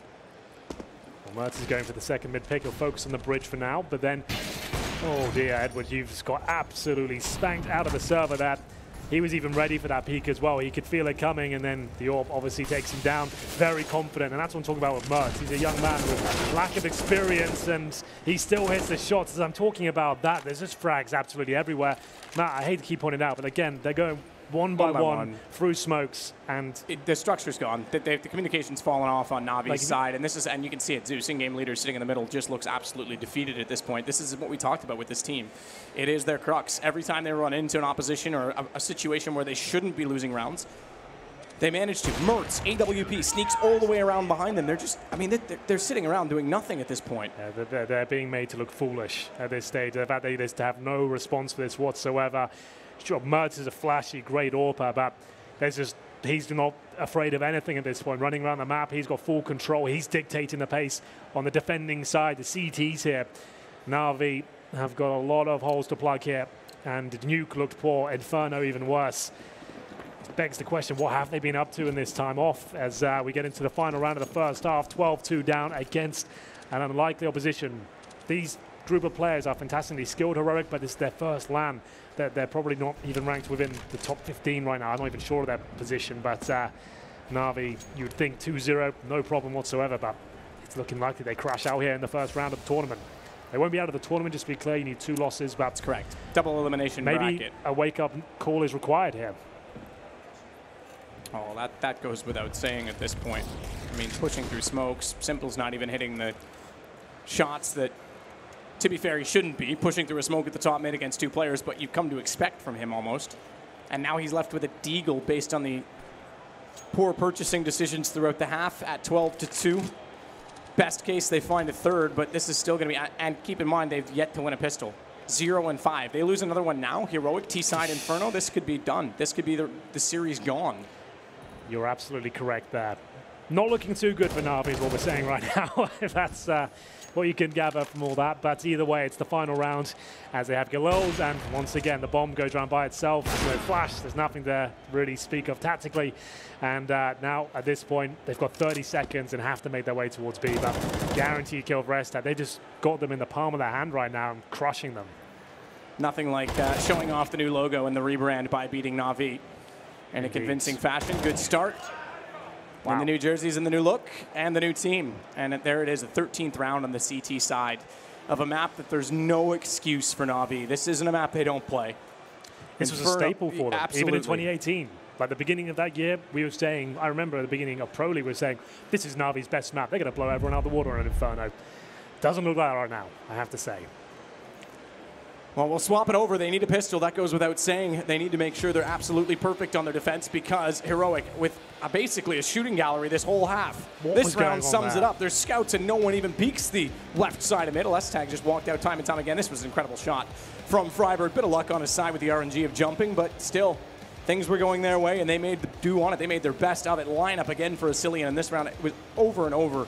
Well, Mertz is going for the second mid pick. He'll focus on the bridge for now, but then, oh dear, Edward, you've just got absolutely spanked out of the server that. He was even ready for that peak as well. He could feel it coming, and then the AWP obviously takes him down. Very confident, and that's what I'm talking about with Mertz. He's a young man with lack of experience, and he still hits the shots. As I'm talking about that, there's just frags absolutely everywhere. Matt, I hate to keep pointing it out, but again, they're going one by one through smokes, and the structure's gone. The communication's fallen off on Navi's side, and you can see it. Zeus, in-game leader, sitting in the middle, just looks absolutely defeated at this point. This is what we talked about with this team. It is their crux. Every time they run into an opposition or a situation where they shouldn't be losing rounds, they manage to. Mertz, AWP, sneaks all the way around behind them. They're just, I mean, they're sitting around doing nothing at this point. Yeah, they're being made to look foolish at this stage. The fact that they just have no response for this whatsoever. Sure, Mertz is a flashy, great AWPer, but he's not afraid of anything at this point. Running around the map, he's got full control. He's dictating the pace on the defending side. The CTs here. NaVi have got a lot of holes to plug here, and Nuke looked poor. Inferno even worse. It begs the question, what have they been up to in this time off as we get into the final round of the first half, 12-2 down against an unlikely opposition. These group of players are fantastically skilled, Heroic, but it's their first LAN. They're probably not even ranked within the top 15 right now. I'm not even sure of their position, but NaVi, you'd think 2-0, no problem whatsoever, but it's looking likely they crash out here in the first round of the tournament. They won't be out of the tournament, just to be clear. You need 2 losses, but that's correct. Double elimination maybe bracket. A wake-up call is required here. Oh, that goes without saying at this point. I mean, pushing through smokes, Simple's not even hitting the shots that, to be fair, he shouldn't be. Pushing through a smoke at the top mid against 2 players, but you've come to expect from him almost. And now he's left with a deagle based on the poor purchasing decisions throughout the half at 12-2. Best case, they find a third, but this is still going to be, and keep in mind, they've yet to win a pistol. 0-5. They lose another one now. Heroic, T-side, Inferno. This could be done. This could be the series gone. You're absolutely correct there. Not looking too good for NaVi is what we're saying right now, if that's what you can gather from all that. But either way, it's the final round as they have Galils, and once again, the bomb goes around by itself. There's no flash, there's nothing to really speak of tactically. And now, at this point, they've got 30 seconds and have to make their way towards B. But guaranteed kill for Restad. They just got them in the palm of their hand right now and crushing them. Nothing like showing off the new logo and the rebrand by beating NaVi in a convincing fashion. Good start. Wow. And the new jerseys and the new look and the new team. And there it is, the 13th round on the CT side of a map that there's no excuse for NaVi. This isn't a map they don't play. This was a staple for them, absolutely. Even in 2018. Like the beginning of that year, we were saying, I remember at the beginning of Pro League, we were saying, this is NaVi's best map. They're going to blow everyone out of the water on Inferno. Doesn't look like that right now, I have to say. Well, we'll swap it over. They need a pistol. That goes without saying. They need to make sure they're absolutely perfect on their defense because Heroic, with basically a shooting gallery this whole half. This round sums it up. There's scouts and no one even peeks the left side of middle. S-Tag just walked out time and time again. This was an incredible shot from Freiburg. Bit of luck on his side with the RNG of jumping, but still, things were going their way and they made the do on it. They made their best of it. Line up again for Asilian in this round. It was over and over.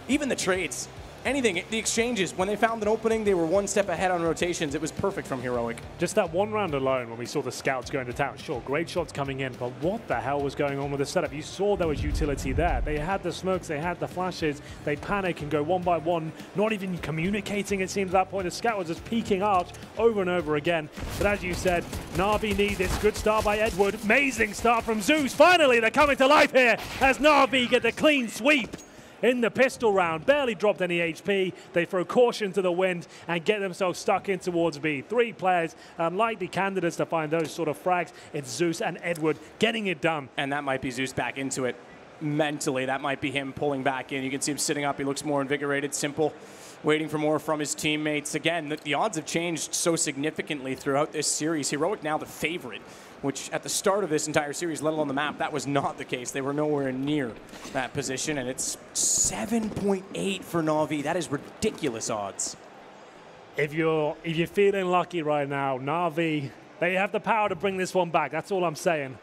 Even the trades. Anything, the exchanges, when they found an opening, they were one step ahead on rotations. It was perfect from Heroic. Just that one round alone when we saw the scouts going to town. Sure, great shots coming in, but what the hell was going on with the setup? You saw there was utility there. They had the smokes, they had the flashes, they panic and go one by one, not even communicating, it seemed at that point. The scout was just peeking out over and over again. But as you said, NaVi need this. Good start by Edward. Amazing start from Zeus. Finally, they're coming to life here as NaVi get the clean sweep. In the pistol round, barely dropped any HP. They throw caution to the wind and get themselves stuck in towards B. 3 players, unlikely candidates to find those sort of frags. It's Zeus and Edward getting it done. And that might be Zeus back into it mentally. That might be him pulling back in. You can see him sitting up. He looks more invigorated, simple, waiting for more from his teammates. Again, the odds have changed so significantly throughout this series. Heroic now the favorite, which at the start of this entire series, let alone the map, that was not the case. They were nowhere near that position, and it's 7.8 for NaVi. That is ridiculous odds. If you're feeling lucky right now, NaVi, they have the power to bring this one back. That's all I'm saying.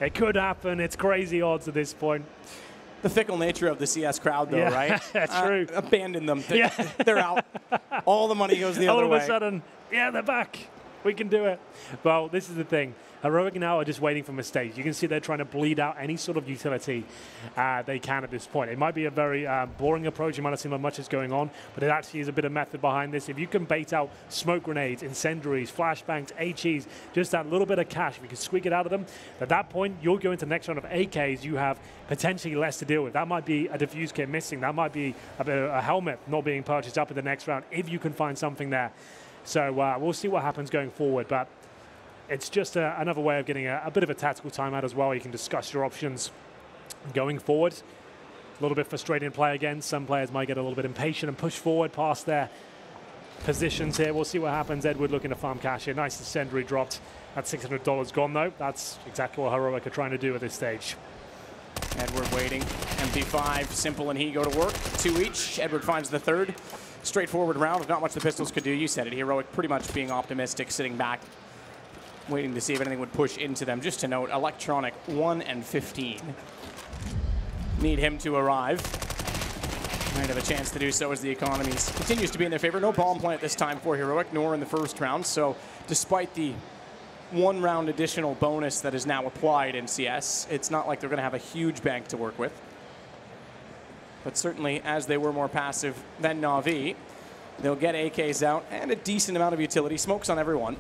It could happen. It's crazy odds at this point. The fickle nature of the CS crowd, though, right? That's true. Abandon them. They're out. All the money goes the other way. All of a sudden, yeah, they're back. We can do it. Well, this is the thing. Heroic now are just waiting for mistakes. You can see they're trying to bleed out any sort of utility they can at this point. It might be a very boring approach. You might not see much is going on, but it actually is a bit of method behind this. If you can bait out smoke grenades, incendiaries, flashbangs, HEs, just that little bit of cash, if you can squeak it out of them, at that point, you'll go into the next round of AKs. You have potentially less to deal with. That might be a diffuse kit missing. That might be a helmet not being purchased up in the next round if you can find something there. So we'll see what happens going forward, but it's just another way of getting a bit of a tactical timeout as well. You can discuss your options going forward. A little bit frustrating play again. Some players might get a little bit impatient and push forward past their positions here. We'll see what happens. Edward looking to farm cash here. Nice incendiary dropped. That's $600 gone, though. That's exactly what Heroic are trying to do at this stage. Edward waiting. MP5, Simple and he go to work. 2 each. Edward finds the third. Straightforward round. Not much the pistols could do. You said it. Heroic pretty much being optimistic, sitting back, waiting to see if anything would push into them. Just to note, Electronic 1 and 15. Need him to arrive. Might have a chance to do so as the economies continues to be in their favor. No bomb plant this time for Heroic, nor in the first round. So despite the 1 round additional bonus that is now applied in CS, it's not like they're going to have a huge bank to work with. But certainly, as they were more passive than NaVi, they'll get AKs out and a decent amount of utility. Smokes on everyone.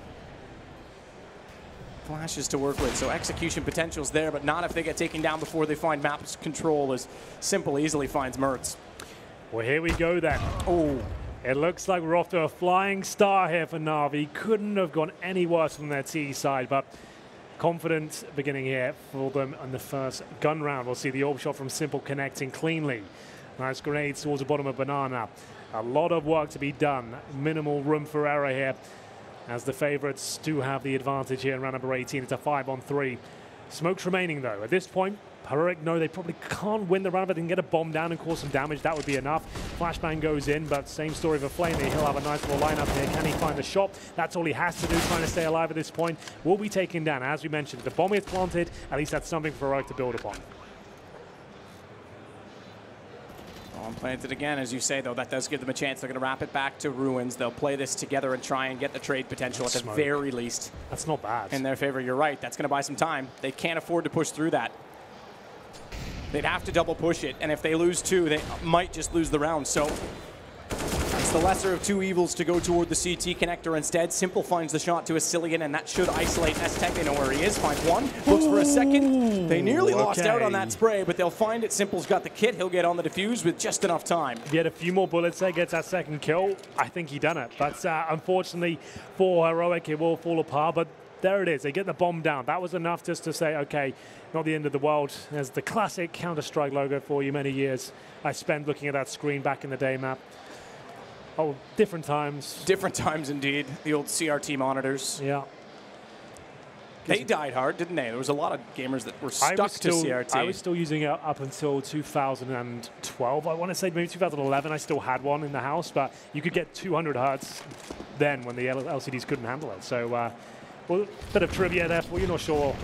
Flashes to work with, so execution potential's there, but not if they get taken down before they find map control, as Simple easily finds Mertz. Well, here we go then. Oh, it looks like we're off to a flying start here for NaVi. Couldn't have gone any worse from their T side, but confident beginning here for them on the first gun round. We'll see the orb shot from Simple connecting cleanly. Nice grenades towards the bottom of Banana. A lot of work to be done. Minimal room for error here, as the favorites do have the advantage here in round number 18. It's a 5-on-3. Smokes remaining, though. At this point, Heroic know they probably can't win the round, but they can get a bomb down and cause some damage. That would be enough. Flashbang goes in, but same story for Flamey. He'll have a nice little lineup here. Can he find the shot? That's all he has to do, trying to stay alive at this point. Will be taken down. As we mentioned, if the bomb is planted, at least that's something for Heroic to build upon. On planted again, as you say, though, that does give them a chance. They're going to wrap it back to Ruins. They'll play this together and try and get the trade potential at the very least. That's not bad. In their favor, you're right. That's going to buy some time. They can't afford to push through that. They'd have to double push it, and if they lose 2, they might just lose the round. So it's the lesser of 2 evils to go toward the CT connector instead. Simple finds the shot to Asilian, and that should isolate Aztec. They know where he is. Finds one. Looks for a second. They nearly lost out on that spray, but they'll find it. Simple's got the kit. He'll get on the defuse with just enough time. If he had a few more bullets there, gets that second kill, I think he done it. But unfortunately for Heroic, it will fall apart. But there it is. They get the bomb down. That was enough just to say, okay, not the end of the world. There's the classic Counter-Strike logo for you. Many years I spent looking at that screen back in the day, Map. Oh, different times. Different times indeed. The old CRT monitors. Yeah. They died hard, didn't they? There was a lot of gamers that were stuck to CRT. I was still using it up until 2012. I want to say maybe 2011. I still had one in the house, but you could get 200 hertz then when the LCDs couldn't handle it. So, well, a bit of trivia there for you. Not sure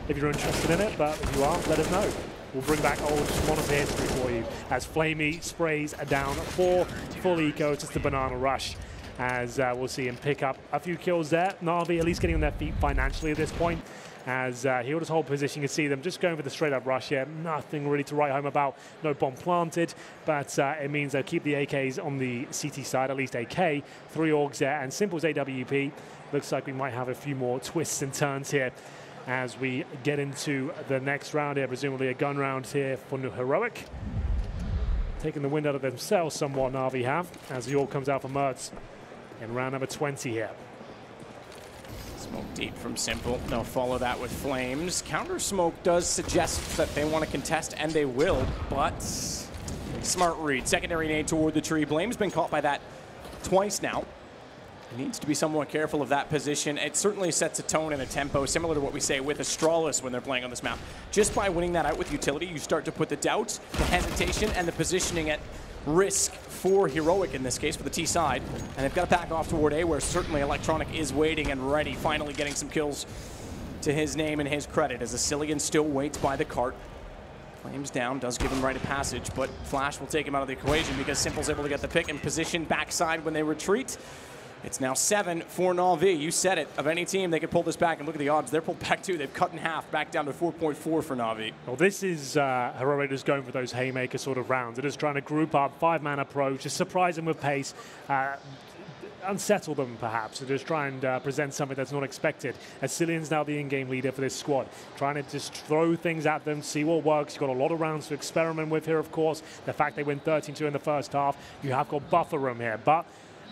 if you're interested in it, but if you are, let us know. We'll bring back old monitor history for you as Flamey sprays down 4 full ecos, just a banana rush, as we'll see him pick up a few kills there. NaVi at least getting on their feet financially at this point, as he'll just hold position. You can see them just going for the straight up rush here. Nothing really to write home about. No bomb planted, but it means they'll keep the AKs on the CT side, at least AK. 3 orgs there, and Simple's AWP. Looks like we might have a few more twists and turns here as we get into the next round here, presumably a gun round here for New Heroic. Taking the wind out of themselves somewhat, NaVi have, as the all comes out for Mertz in round number 20 here. Smoke deep from Simple. They'll follow that with Flames. Counter smoke does suggest that they want to contest, and they will, but smart read. Secondary nade toward the tree. Blame's been caught by that twice now. He needs to be somewhat careful of that position. It certainly sets a tone and a tempo similar to what we say with Astralis when they're playing on this map. Just by winning that out with utility, you start to put the doubt, the hesitation, and the positioning at risk for Heroic in this case, for the T side. And they've got to back off toward A, where certainly Electronic is waiting and ready, finally getting some kills to his name and his credit, as Asilian still waits by the cart. Flames down, does give him right of passage, but Flash will take him out of the equation because Simple's able to get the pick and position backside when they retreat. It's now 7 for NaVi. You said it. Of any team, they could pull this back, and look at the odds. They're pulled back too. They've cut in half, back down to 4.4 for NaVi. Well, this is Heroic just going for those haymaker sort of rounds. They're just trying to group up, 5-man approach, just surprise them with pace, unsettle them perhaps, to just try and present something that's not expected. Asilian's now the in-game leader for this squad, trying to just throw things at them, see what works. You've got a lot of rounds to experiment with here, of course. The fact they win 13-2 in the first half, you have got buffer room here, but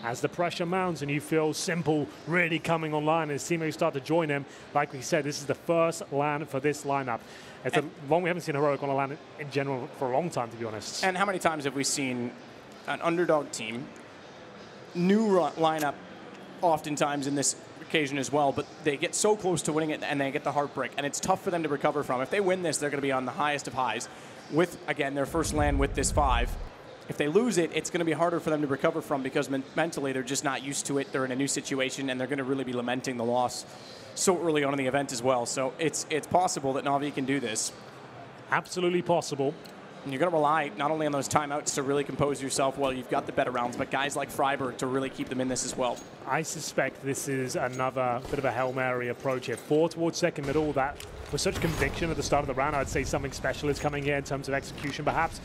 as the pressure mounts and you feel Simple really coming online and his teammates start to join him, like we said, this is the first LAN for this lineup. It's long we haven't seen Heroic on a LAN in general for a long time, to be honest. And how many times have we seen an underdog team, new lineup oftentimes in this occasion as well, but they get so close to winning it and they get the heartbreak, and it's tough for them to recover from. If they win this, they're going to be on the highest of highs with, again, their first LAN with this 5. If they lose it, it's going to be harder for them to recover from because mentally they're just not used to it. They're in a new situation, and they're going to really be lamenting the loss so early on in the event as well. So it's possible that NaVi can do this. Absolutely possible. And you're going to rely not only on those timeouts to really compose yourself while you've got the better rounds, but guys like Freiberg to really keep them in this as well. I suspect this is another bit of a Hail Mary approach here. 4 towards second middle, that with such conviction at the start of the round, I'd say something special is coming here in terms of execution, perhaps.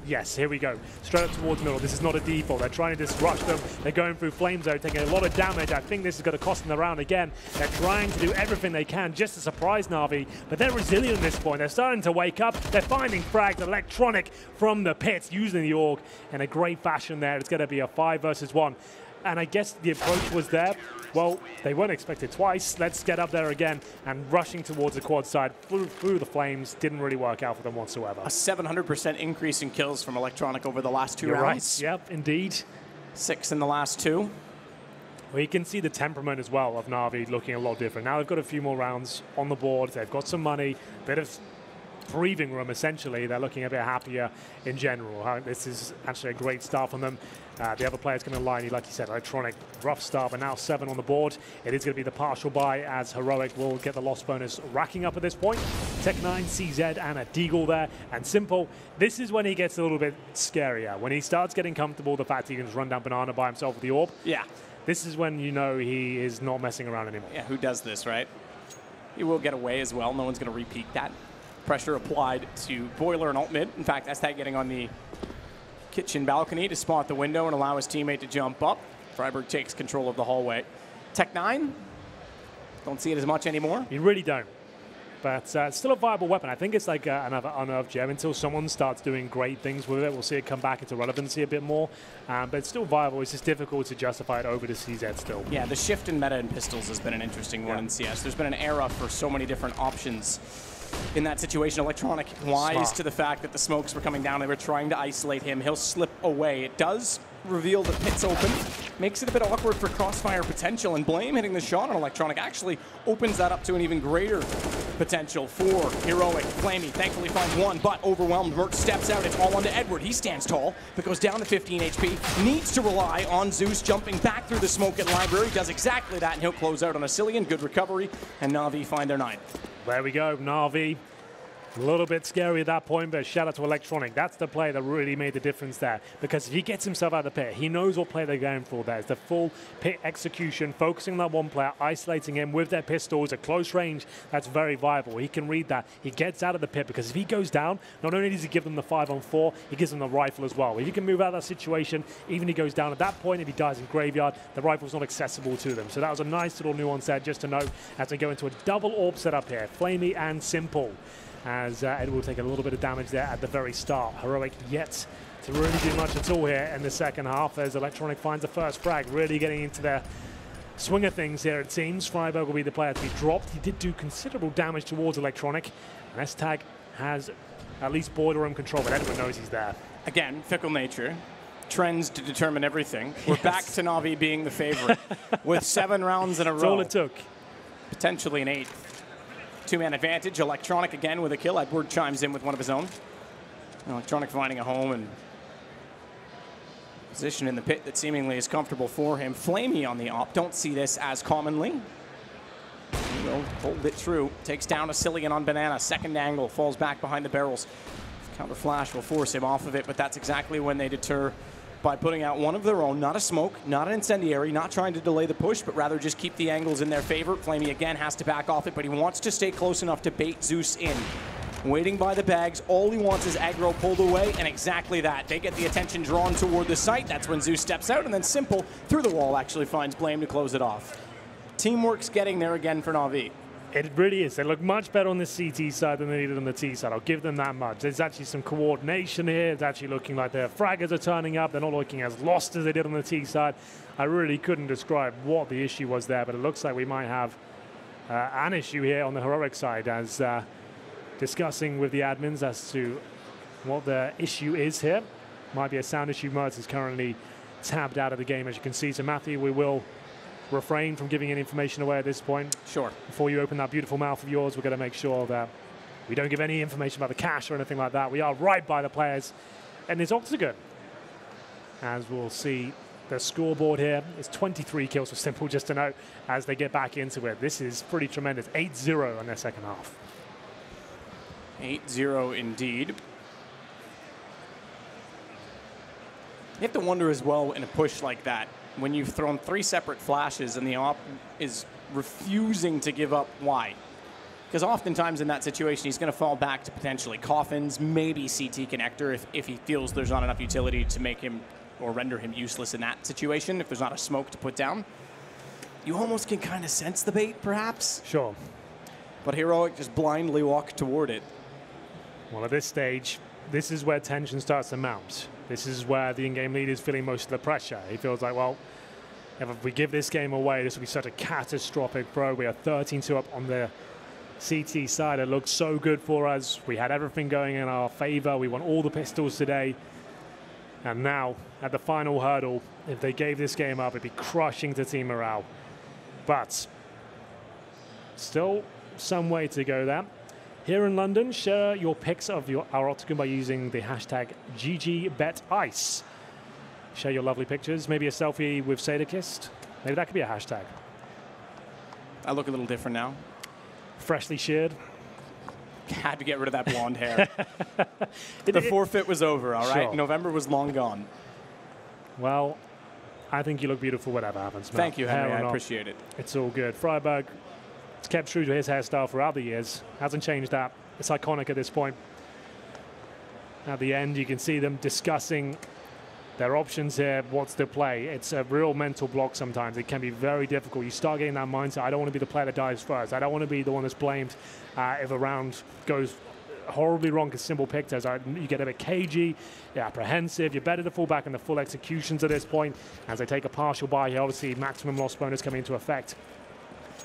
Yes, here we go. Straight up towards middle. This is not a default. They're trying to just rush them. They're going through Flames, though, taking a lot of damage. I think this is going to cost them the round again. They're trying to do everything they can just to surprise NaVi, but they're resilient at this point. They're starting to wake up. They're finding frags. Electronic from the pits, using the org in a great fashion there. It's going to be a 5 versus 1. And I guess the approach was there. Well, they weren't expected twice. Let's get up there again, and rushing towards the quad side through the Flames didn't really work out for them whatsoever. A 700% increase in kills from Electronic over the last 2 rounds. Right. Yep, indeed. 6 in the last 2. Well, you can see the temperament as well of NaVi looking a lot different. Now they've got a few more rounds on the board. They've got some money, a bit of breathing room, essentially. They're looking a bit happier in general. This is actually a great start from them. The other players coming in line, like you said, Electronic, rough start, but now 7 on the board. It is going to be the partial buy, as Heroic will get the loss bonus racking up at this point. Tech9, CZ, and a Deagle there. And Simple, this is when he gets a little bit scarier. When he starts getting comfortable, the fact he can just run down Banana by himself with the orb. Yeah. This is when you know he is not messing around anymore. Yeah, who does this, right? He will get away as well. No one's going to repeat that. Pressure applied to Boiler and alt mid. In fact, Aztec getting on the kitchen balcony to spot the window and allow his teammate to jump up. Freiburg takes control of the hallway. Tech9, don't see it as much anymore. You really don't. But it's still a viable weapon. I think it's like another unearthed gem until someone starts doing great things with it. We'll see it come back into relevancy a bit more. But it's still viable. It's just difficult to justify it over to CZ still. Yeah, the shift in meta in pistols has been an interesting one in CS. There's been an era for so many different options in that situation. Electronic wise to the fact that the smokes were coming down. They were trying to isolate him. He'll slip away. It does reveal the pit's open. Makes it a bit awkward for crossfire potential, and Blame hitting the shot on Electronic actually opens that up to an even greater potential for Heroic. Flamey thankfully finds one, but overwhelmed. Merc steps out. It's all onto Edward. He stands tall, but goes down to 15 HP. Needs to rely on Zeus jumping back through the smoke at Library. Does exactly that, and he'll close out on a Cillian. Good recovery, and NaVi find their 9th. There we go, NaVi. A little bit scary at that point, but shout out to Electronic. That's the play that really made the difference there. Because if he gets himself out of the pit, he knows what play they're going for there. It's the full pit execution, focusing on that one player, isolating him with their pistols at close range. That's very viable. He can read that. He gets out of the pit because if he goes down, not only does he give them the 5-on-4, he gives them the rifle as well. If he can move out of that situation, even if he goes down at that point, if he dies in Graveyard, the rifle's not accessible to them. So that was a nice little nuance there just to note as they go into a double orb setup here. Flamey and Simple. As Ed will take a little bit of damage there at the very start. Heroic yet to really do much at all here in the second half as Electronic finds the first frag, really getting into their swing of things here it seems. Freiburg will be the player to be dropped. He did do considerable damage towards Electronic. And S-Tag has at least Boiler Room control, but Edward knows he's there. Again, fickle nature. Trends to determine everything. We're back to NaVi being the favorite with 7 rounds in a row. That's all it took. Potentially an 8th. 2-man advantage. Electronic again with a kill. Edward chimes in with one of his own. Electronic finding a home and position in the pit that seemingly is comfortable for him. Flamey on the op. Don't see this as commonly. He will hold it true. Takes down a Cillian on Banana. Second angle. Falls back behind the barrels. Counter flash will force him off of it, but that's exactly when they deter by putting out one of their own. Not a smoke, not an incendiary, not trying to delay the push, but rather just keep the angles in their favor. Flamey again has to back off it, but he wants to stay close enough to bait Zeus in. Waiting by the bags, all he wants is aggro pulled away, and exactly that. They get the attention drawn toward the site. That's when Zeus steps out, and then Simple, through the wall, actually finds Blame to close it off. Teamwork's getting there again for NaVi. It really is. They look much better on the CT side than they did on the T side. I'll give them that much. There's actually some coordination here. It's actually looking like their fraggers are turning up. They're not looking as lost as they did on the T side. I really couldn't describe what the issue was there, but it looks like we might have an issue here on the Heroic side as discussing with the admins as to what the issue is here. Might be a sound issue. Mertz is currently tabbed out of the game, as you can see. So, Matthew, we will refrain from giving any information away at this point. Sure. Before you open that beautiful mouth of yours, we're going to make sure that we don't give any information about the cache or anything like that. We are right by the players in this octagon. As we'll see the scoreboard here, it's 23 kills for Simple, just to note, as they get back into it. This is pretty tremendous. 8-0 in their second half. 8-0 indeed. You have to wonder as well in a push like that, when you've thrown 3 separate flashes and the op is refusing to give up, why? Because oftentimes in that situation, he's going to fall back to potentially coffins, maybe CT connector if he feels there's not enough utility to make him or render him useless in that situation, if there's not a smoke to put down. You almost can kind of sense the bait, perhaps. Sure. But Heroic just blindly walk toward it. Well, at this stage, this is where tension starts to mount. This is where the in-game lead is feeling most of the pressure. He feels like, well, if we give this game away, this will be such a catastrophic throw. We are 13-2 up on the CT side. It looked so good for us. We had everything going in our favor. We won all the pistols today. And now, at the final hurdle, if they gave this game up, it'd be crushing to team morale. But still some way to go there. Here in London, share your pics of our octagon by using the hashtag GG.BET. Share your lovely pictures. Maybe a selfie with Sadakist. Maybe that could be a hashtag. I look a little different now. Freshly sheared. Had to get rid of that blonde hair. The forfeit was over, all right? Sure. November was long gone. Well, I think you look beautiful whatever happens. Thank you, Henry. I appreciate it. It's all good. Freiberg has kept true to his hairstyle throughout the years. Hasn't changed that. It's iconic at this point. At the end, you can see them discussing their options here, what's the play. It's a real mental block sometimes. It can be very difficult. You start getting that mindset, I don't want to be the player that dies first. I don't want to be the one that's blamed if a round goes horribly wrong because Simple picked us. You get a bit cagey, you're apprehensive. You're better to fall back on the full executions at this point. As they take a partial buy here, obviously maximum loss bonus coming into effect.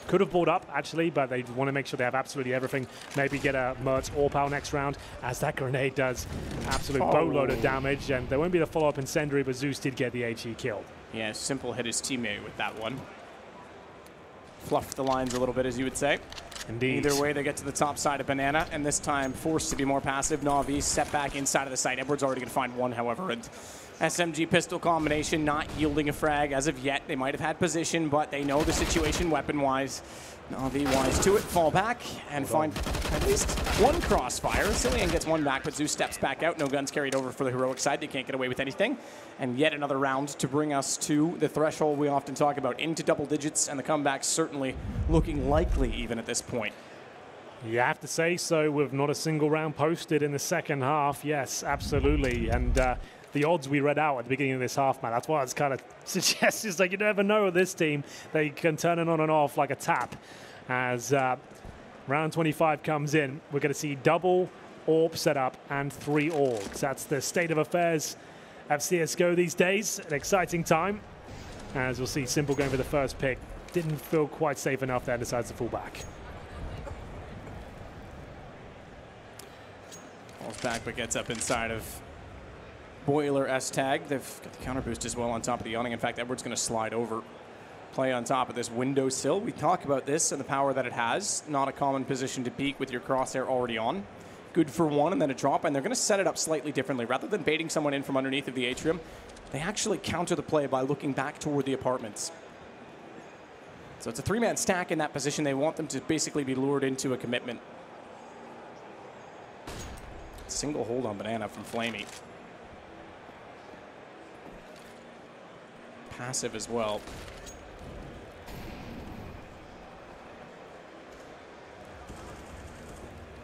Could have bought up, actually, but they want to make sure they have absolutely everything. Maybe get a Mertz or Pal next round, as that grenade does absolute boatload of damage. And there won't be the follow-up incendiary, but Zeus did get the HE kill. Yeah, Simple hit his teammate with that one. Fluffed the lines a little bit, as you would say. Indeed. Either way, they get to the top side of Banana, and this time forced to be more passive. NaVi step back inside of the site. Edward's already going to find one, however, and SMG pistol combination not yielding a frag as of yet. They might have had position, but they know the situation weapon-wise. NaVi wise to it, fall back, and find at least one crossfire. Cillian gets one back, but Zeus steps back out. No guns carried over for the heroic side. They can't get away with anything. And yet another round to bring us to the threshold we often talk about, into double digits, and the comeback's certainly looking likely even at this point. You have to say so, with not a single round posted in the second half. Yes, absolutely. And the odds we read out at the beginning of this half, man, that's what it's kind of suggests. Is like you never know with this team. They can turn it on and off like a tap. As round 25 comes in, we're going to see double AWP setup and 3 AWPs. That's the state of affairs of CSGO these days. An exciting time. As we'll see, Simple going for the first pick. Didn't feel quite safe enough there, decides to fall back. Falls back, but gets up inside of Boiler S-Tag. They've got the counter boost as well on top of the awning. In fact, Edward's going to slide over, play on top of this windowsill. We talk about this and the power that it has. Not a common position to peek with your crosshair already on. Good for one and then a drop, and they're going to set it up slightly differently. Rather than baiting someone in from underneath of the atrium, they actually counter the play by looking back toward the apartments. So it's a 3-man stack in that position. They want them to basically be lured into a commitment. Single hold on Banana from Flamey. Passive as well.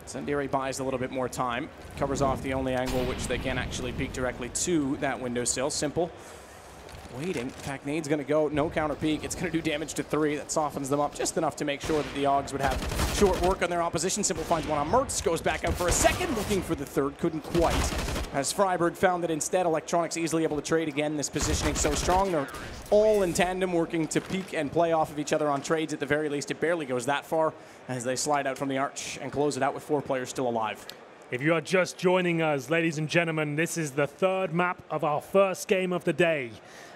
Incendiary buys a little bit more time. Covers off the only angle which they can actually peek directly to that windowsill. Simple. Waiting. In fact, Nade's going to go. No counter peek. It's going to do damage to 3. That softens them up just enough to make sure that the Augs would have short work on their opposition. Simple finds one on Mertz. Goes back out for a second. Looking for the third. Couldn't quite. As Freiberg found that instead, Electronics easily able to trade again. This positioning so strong. They're all in tandem working to peek and play off of each other on trades at the very least. It barely goes that far as they slide out from the arch and close it out with 4 players still alive. If you are just joining us, ladies and gentlemen, this is the 3rd map of our first game of the day.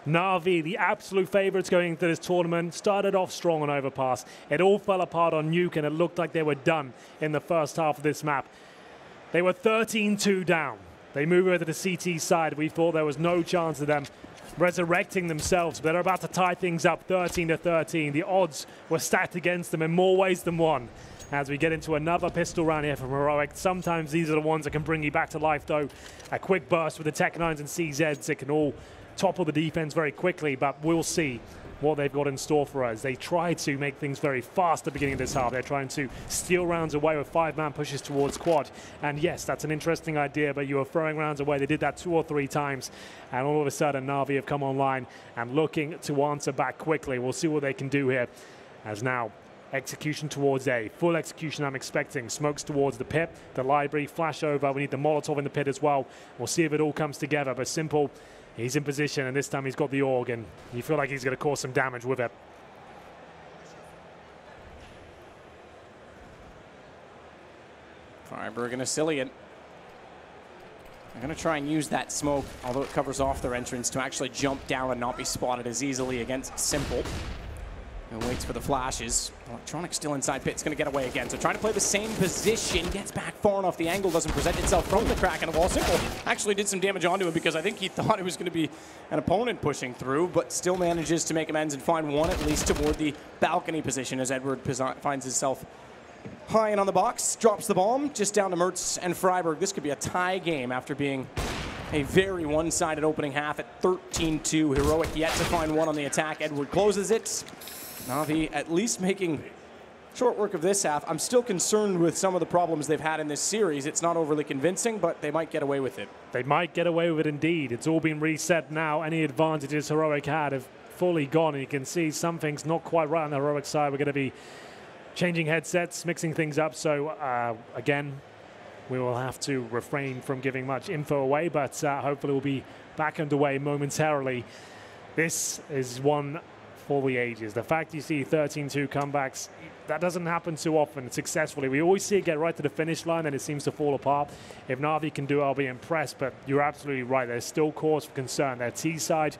NaVi, the absolute favorites going into this tournament, started off strong on Overpass. It all fell apart on Nuke, and it looked like they were done in the first half of this map. They were 13-2 down. They move over to the CT side. We thought there was no chance of them resurrecting themselves, but they're about to tie things up 13-13. The odds were stacked against them in more ways than one. As we get into another pistol round here from Heroic. Sometimes these are the ones that can bring you back to life, though. A quick burst with the Tech 9s and CZs. It can all topple the defense very quickly, but we'll see what they've got in store for us. They try to make things very fast at the beginning of this half. They're trying to steal rounds away with 5-man pushes towards quad. And yes, that's an interesting idea, but you are throwing rounds away. They did that 2 or 3 times, and all of a sudden NaVi have come online and looking to answer back quickly. We'll see what they can do here, as now execution towards A. Full execution I'm expecting. Smokes towards the pit, the library, flash over. We need the Molotov in the pit as well. We'll see if it all comes together, but Simple, he's in position, and this time he's got the AUG, and you feel like he's going to cause some damage with it. Freiberg and a Cillian. They're going to try and use that smoke, although it covers off their entrance, to actually jump down and not be spotted as easily against Simple. And waits for the flashes. Electronics still inside pit. It's going to get away again. So trying to play the same position. Gets back far enough. The angle doesn't present itself from the crack in the wall. Simple actually did some damage onto him because I think he thought it was going to be an opponent pushing through, but still manages to make amends and find one at least toward the balcony position as Edward finds himself High and on the box, drops the bomb, just down to Mertz and Freiburg. This could be a tie game after being a very one-sided opening half at 13-2. Heroic yet to find one on the attack. Edward closes it. NaVi at least making short work of this half. I'm still concerned with some of the problems they've had in this series. It's not overly convincing, but they might get away with it. They might get away with it indeed. It's all been reset now. Any advantages Heroic had have fully gone, and you can see some things not quite right on the Heroic side. We're going to be changing headsets, mixing things up. So again, we will have to refrain from giving much info away, but hopefully we'll be back underway momentarily. This is one for the ages. The fact you see 13-2 comebacks, that doesn't happen too often successfully. We always see it get right to the finish line and it seems to fall apart. If NaVi can do it, I'll be impressed, but you're absolutely right. There's still cause for concern. Their T side,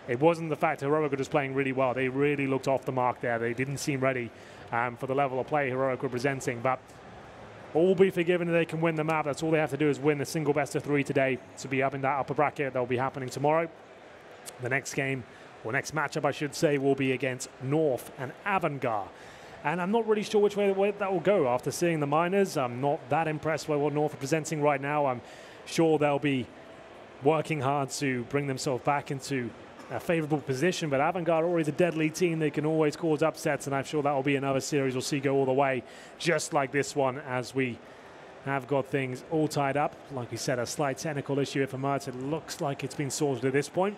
it wasn't the fact Heroic were just playing really well. They really looked off the mark there. They didn't seem ready for the level of play Heroic were presenting, but all will be forgiven if they can win the map. That's all they have to do is win the single best of 3 today to be up in that upper bracket. That'll be happening tomorrow. The next game, or next matchup I should say, will be against North and Avangard. And I'm not really sure which way that will go. After seeing the minors, I'm not that impressed by what North are presenting right now. I'm sure they'll be working hard to bring themselves back into a favorable position, but Avangard are always a deadly team. They can always cause upsets, and I'm sure that will be another series we'll see go all the way, just like this one, as we have got things all tied up. Like we said, a slight technical issue for Mertz. It looks like it's been sorted at this point.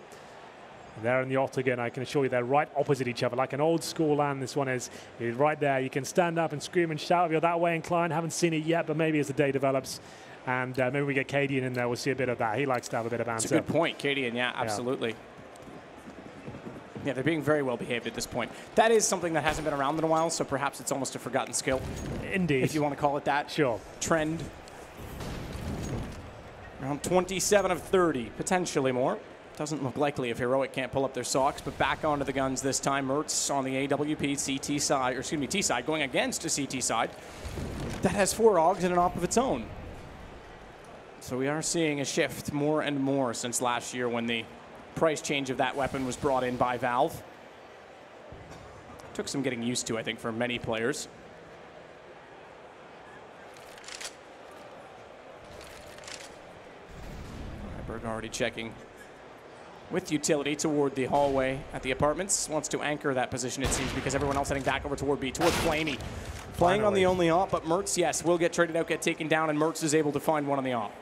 They're in the octagon. I can assure you they're right opposite each other, like an old school land. This one is right there. You can stand up and scream and shout if you're that way inclined. Haven't seen it yet, but maybe as the day develops, and maybe we get Cadian in there, we'll see a bit of that. He likes to have a bit of banter. That's a good point, Cadian. Yeah, absolutely. Yeah, they're being very well behaved at this point. That is something that hasn't been around in a while, so perhaps it's almost a forgotten skill. Indeed. If you want to call it that. Sure. Trend. Around 27 of 30, potentially more. Doesn't look likely if Heroic can't pull up their socks, but back onto the guns this time. Mertz on the AWP CT side, or excuse me, T side, going against a CT side. That has 4 AUGs and an op of its own. So we are seeing a shift more and more since last year when the price change of that weapon was brought in by Valve. Took some getting used to, I think, for many players. Freiburg already checking with utility toward the hallway at the apartments. Wants to anchor that position, it seems, because everyone else heading back over toward B, toward Flamey. Playing on the only op, but Mertz, yes, will get traded out, get taken down, and Mertz is able to find one on the op.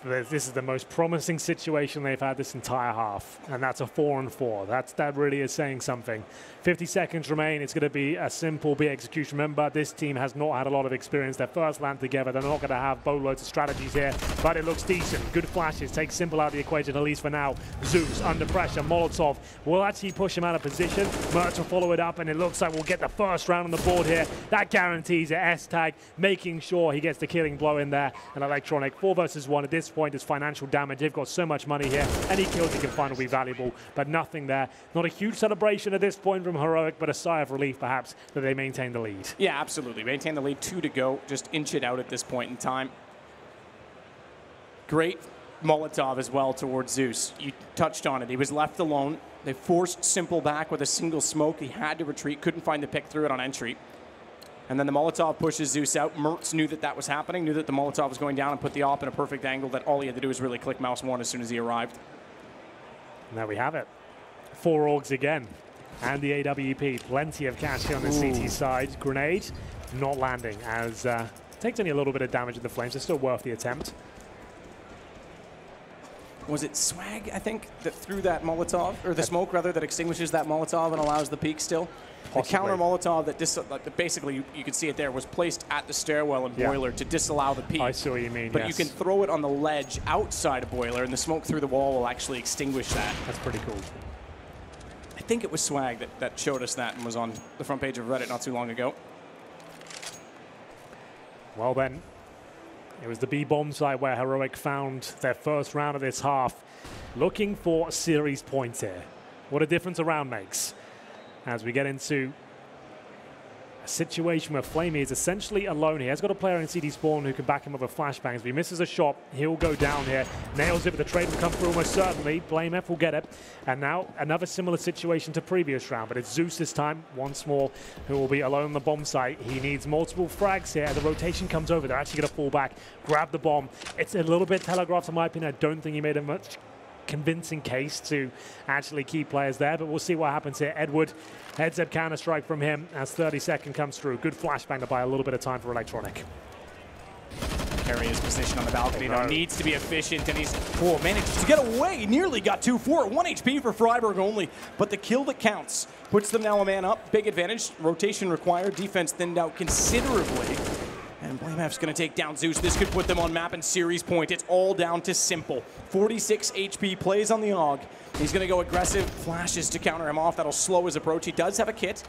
This is the most promising situation they've had this entire half, and that's a 4-on-4. That really is saying something. 50 seconds remain. It's going to be a simple B execution. Remember, this team has not had a lot of experience. Their first land together. They're not going to have boatloads of strategies here, but it looks decent. Good flashes. Take Simple out of the equation, at least for now. Zeus under pressure. Molotov will actually push him out of position. Mertz will follow it up, and it looks like we'll get the first round on the board here. That guarantees an S-tag, making sure he gets the killing blow in there. And Electronic, 4 versus 1 at this point is financial damage. They've got so much money here. Any kills he can find will be valuable, but nothing there. Not a huge celebration at this point from Heroic, but a sigh of relief perhaps that they maintain the lead. Yeah, absolutely. Maintain the lead. 2 to go. Just inch it out at this point in time. Great Molotov as well towards Zeus. You touched on it. He was left alone. They forced Simple back with a single smoke. He had to retreat. Couldn't find the pick through it on entry. And then the Molotov pushes Zeus out. Mertz knew that that was happening, knew that the Molotov was going down, and put the op in a perfect angle that all he had to do was really click mouse 1 as soon as he arrived. And there we have it. 4 AUGs again. And the AWP. Plenty of cash here on the CT side. Grenade not landing, as takes only a little bit of damage in the flames. It's still worth the attempt. Was it Swag, I think, that threw that Molotov, or the smoke, rather, that extinguishes that Molotov and allows the peak still? Possibly. The counter Molotov that basically, you could see it there, was placed at the stairwell and boiler to disallow the peak. I see what you mean, but you can throw it on the ledge outside of boiler, and the smoke through the wall will actually extinguish that. That's pretty cool. I think it was Swag that showed us that and was on the front page of Reddit not too long ago. Well then, it was the B-bomb side where Heroic found their first round of this half, looking for series points here. What a difference a round makes. As we get into a situation where Flamey is essentially alone here. He's got a player in CD spawn who can back him up with flashbangs. If he misses a shot, he'll go down here. Nails it, but the trade will come through almost certainly. BlameF will get it. And now another similar situation to previous round, but it's Zeus this time, once more, who will be alone on the bomb site. He needs multiple frags here. The rotation comes over. They're actually going to fall back, grab the bomb. It's a little bit telegraphed in my opinion. I don't think he made a much convincing case to actually keep players there, but we'll see what happens here. Edward, heads up counter strike from him as 30-second comes through. Good flashbang to buy a little bit of time for Electronic. Carry his position on the balcony now. Needs to be efficient, and he's managed to get away. Nearly got 2-4. 1 HP for Freiburg only, but the kill that counts puts them now a man up. Big advantage. Rotation required. Defense thinned out considerably. And BlameF's going to take down Zeus. This could put them on map and series point. It's all down to Simple. 46 HP, plays on the AUG. He's going to go aggressive, flashes to counter him off. That'll slow his approach. He does have a kit.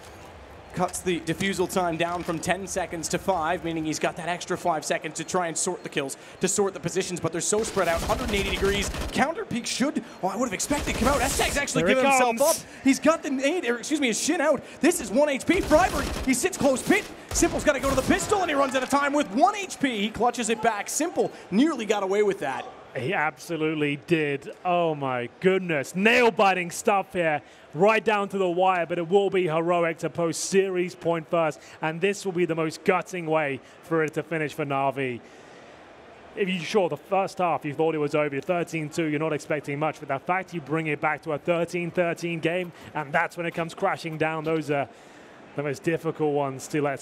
Cuts the defusal time down from 10 seconds to 5, meaning he's got that extra 5 seconds to try and sort the kills, to sort the positions, but they're so spread out. 180 degrees. Counter peek should, well, I would have expected come out. STag's actually giving himself up. He's got the nade, or excuse me, his shin out. This is 1 HP. Freiburg, he sits close pit. Simple's got to go to the pistol, and he runs out of time with 1 HP. He clutches it back. Simple nearly got away with that. He absolutely did. Oh my goodness. Nail-biting stuff here. Right down to the wire, but it will be heroic to post series point first, and this will be the most gutting way for it to finish for NaVi. If you sure the first half you thought it was over, 13-2, you're not expecting much, but the fact you bring it back to a 13-13 game, and that's when it comes crashing down, those are the most difficult ones to let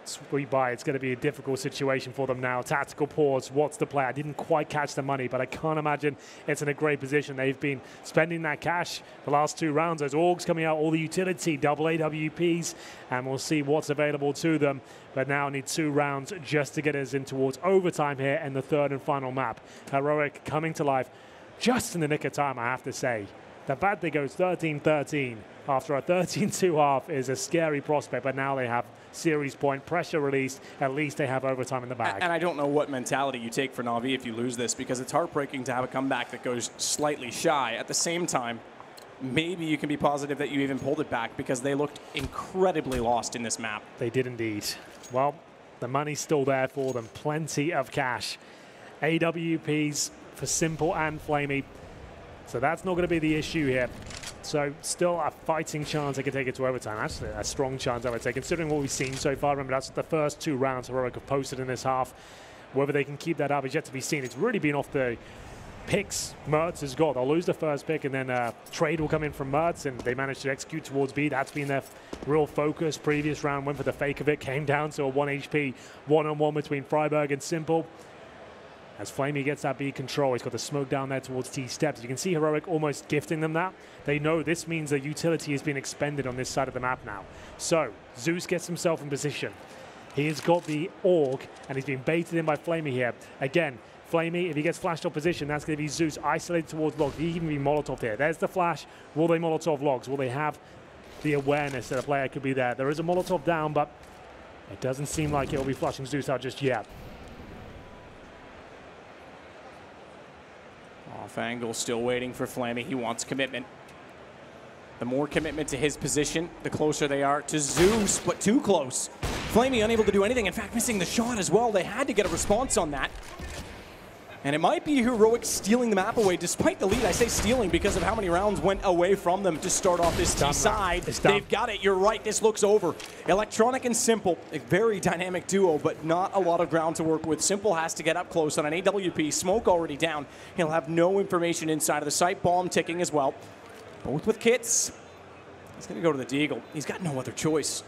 sweep by. It's going to be a difficult situation for them now. Tactical pause. What's the play? I didn't quite catch the money, but I can't imagine it's in a great position. They've been spending that cash the last 2 rounds. Those AUGs coming out, all the utility, double AWPs, and we'll see what's available to them. But now need 2 rounds just to get us in towards overtime here in the 3rd and final map. Heroic coming to life just in the nick of time, I have to say. The fact that it goes 13-13 after a 13-2 half is a scary prospect, but now they have series point, pressure released, at least they have overtime in the bag. And I don't know what mentality you take for NaVi if you lose this, because it's heartbreaking to have a comeback that goes slightly shy. At the same time, maybe you can be positive that you even pulled it back, because they looked incredibly lost in this map. They did indeed. Well, the money's still there for them. Plenty of cash. AWPs for Simple and Flamey. So that's not going to be the issue here. So still a fighting chance they can take it to overtime. Actually, a strong chance, I would say, considering what we've seen so far. Remember, that's the first 2 rounds Heroic have posted in this half. Whether they can keep that up is yet to be seen. It's really been off the picks Mertz has got. They'll lose the first pick, and then trade will come in from Mertz, and they managed to execute towards B. That's been their real focus. Previous round went for the fake of it, came down to a 1 HP one-on-one between Freiburg and Simple. As Flamey gets that B control, he's got the smoke down there towards T steps. You can see Heroic almost gifting them that. They know this means that utility has been expended on this side of the map now. So Zeus gets himself in position. He has got the AUG, and he's been baited in by Flamey here. Again, Flamey, if he gets flashed off position, that's going to be Zeus isolated towards logs. He can even be Molotov here. There's the flash. Will they Molotov logs? Will they have the awareness that a player could be there? There is a Molotov down, but it doesn't seem like it will be flushing Zeus out just yet. Off angle, still waiting for Flamey. He wants commitment. The more commitment to his position, the closer they are to Zeus, but too close. Flamey unable to do anything. In fact, missing the shot as well. They had to get a response on that. And it might be Heroic stealing the map away, despite the lead. I say stealing because of how many rounds went away from them to start off this T side. They've got it. You're right. This looks over. Electronic and Simple, a very dynamic duo, but not a lot of ground to work with. Simple has to get up close on an AWP. Smoke already down. He'll have no information inside of the site. Bomb ticking as well. Both with kits. He's going to go to the Deagle. He's got no other choice.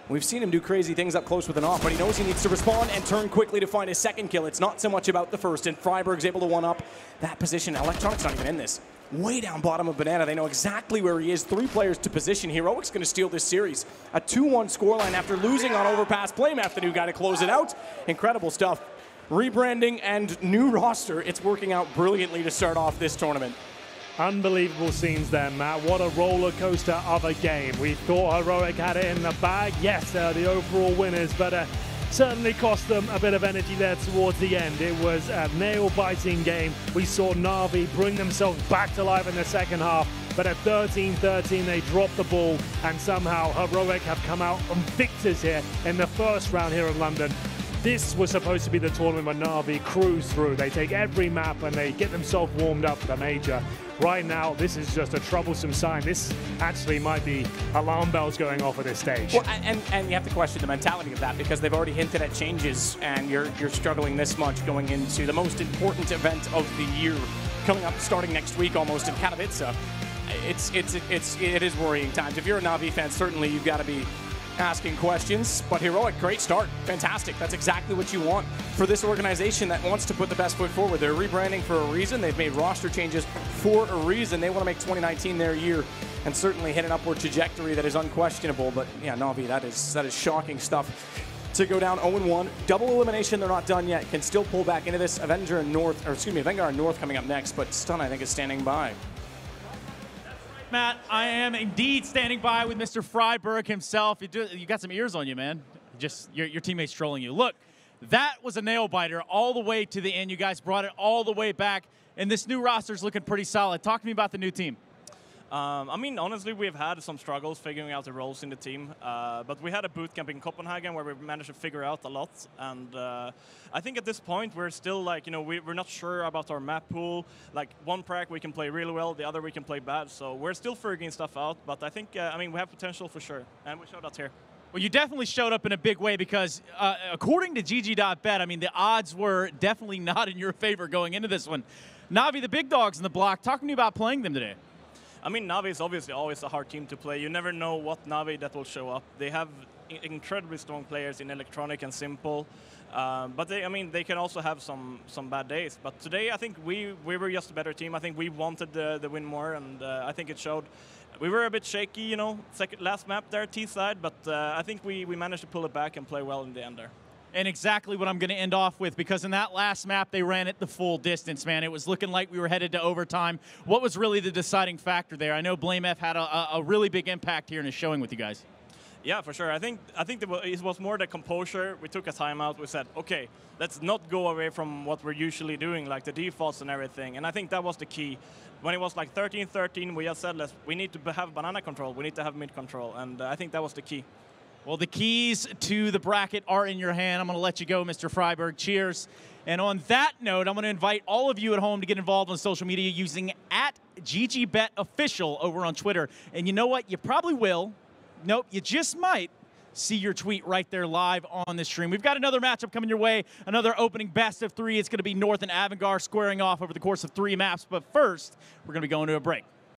We've seen him do crazy things up close with an off, but he knows he needs to respond and turn quickly to find his second kill. It's not so much about the first, and Freiburg's able to one-up that position. Electronic's not even in this. Way down bottom of Banana. They know exactly where he is. 3 players to position. Heroic's going to steal this series. A 2-1 scoreline after losing on overpass. BlameF, the new guy to close it out. Incredible stuff. Rebranding and new roster. It's working out brilliantly to start off this tournament. Unbelievable scenes there, Matt. What a roller coaster of a game. We thought Heroic had it in the bag. Yes, they're the overall winners, but certainly cost them a bit of energy there towards the end. It was a nail-biting game. We saw NaVi bring themselves back to life in the second half. but at 13-13, they dropped the ball, and somehow Heroic have come out on victors here in the first round here in London. This was supposed to be the tournament where NaVi cruise through. They take every map and they get themselves warmed up for the major. Right now, this is just a troublesome sign. This actually might be alarm bells going off at this stage. Well, and you have to question the mentality of that, because they've already hinted at changes, and you're struggling this much going into the most important event of the year, coming up starting next week almost in Katowice. It is worrying times. If you're a NaVi fan, certainly you've got to be asking questions, but Heroic, great start, fantastic. That's exactly what you want for this organization that wants to put the best foot forward. They're rebranding for a reason. They've made roster changes for a reason. They want to make 2019 their year and certainly hit an upward trajectory that is unquestionable. But yeah, NaVi, that is shocking stuff. To go down 0-1, double elimination, they're not done yet. Can still pull back into this. Vanguard and North coming up next, but Stun, I think, is standing by. Matt, I am indeed standing by with Mr. Freiberg himself. You got some ears on you, man. Just your teammates trolling you. Look, that was a nail biter all the way to the end. You guys brought it all the way back, and this new roster's looking pretty solid. Talk to me about the new team. I mean, honestly, we've had some struggles figuring out the roles in the team, but we had a boot camp in Copenhagen where we managed to figure out a lot, and I think at this point we're still like, we're not sure about our map pool. Like one prac we can play really well, the other we can play bad, so we're still figuring stuff out, but I think, I mean, we have potential for sure, and we showed that here. Well, you definitely showed up in a big way because according to GG.BET, I mean, the odds were definitely not in your favor going into this one. NaVi, the big dogs in the block, talk to me about playing them today. I mean, NaVi is obviously always a hard team to play. You never know what NaVi that will show up. They have incredibly strong players in electronic and simple, but they can also have some bad days. But today, I think we were just a better team. I think we wanted the win more, and I think it showed. We were a bit shaky, last map there, T side, but I think we managed to pull it back and play well in the end there. And exactly what I'm going to end off with, because in that last map, they ran it the full distance, man. It was looking like we were headed to overtime. What was really the deciding factor there? I know BlameF had a really big impact here in his showing with you guys. Yeah, for sure. I think it was more the composure. We took a timeout. We said, okay, let's not go away from what we're usually doing, like the defaults and everything. And I think that was the key. When it was like 13-13, we just said, we need to have banana control. We need to have mid control. And I think that was the key. Well, the keys to the bracket are in your hand. I'm going to let you go, Mr. Freiberg. Cheers. And on that note, I'm going to invite all of you at home to get involved on social media using @GG.BET official over on Twitter. And you know what? You probably will. Nope, you just might see your tweet right there live on the stream. We've got another matchup coming your way, another opening best of 3. It's going to be North and Avangard squaring off over the course of 3 maps. But first, we're going to be going to a break.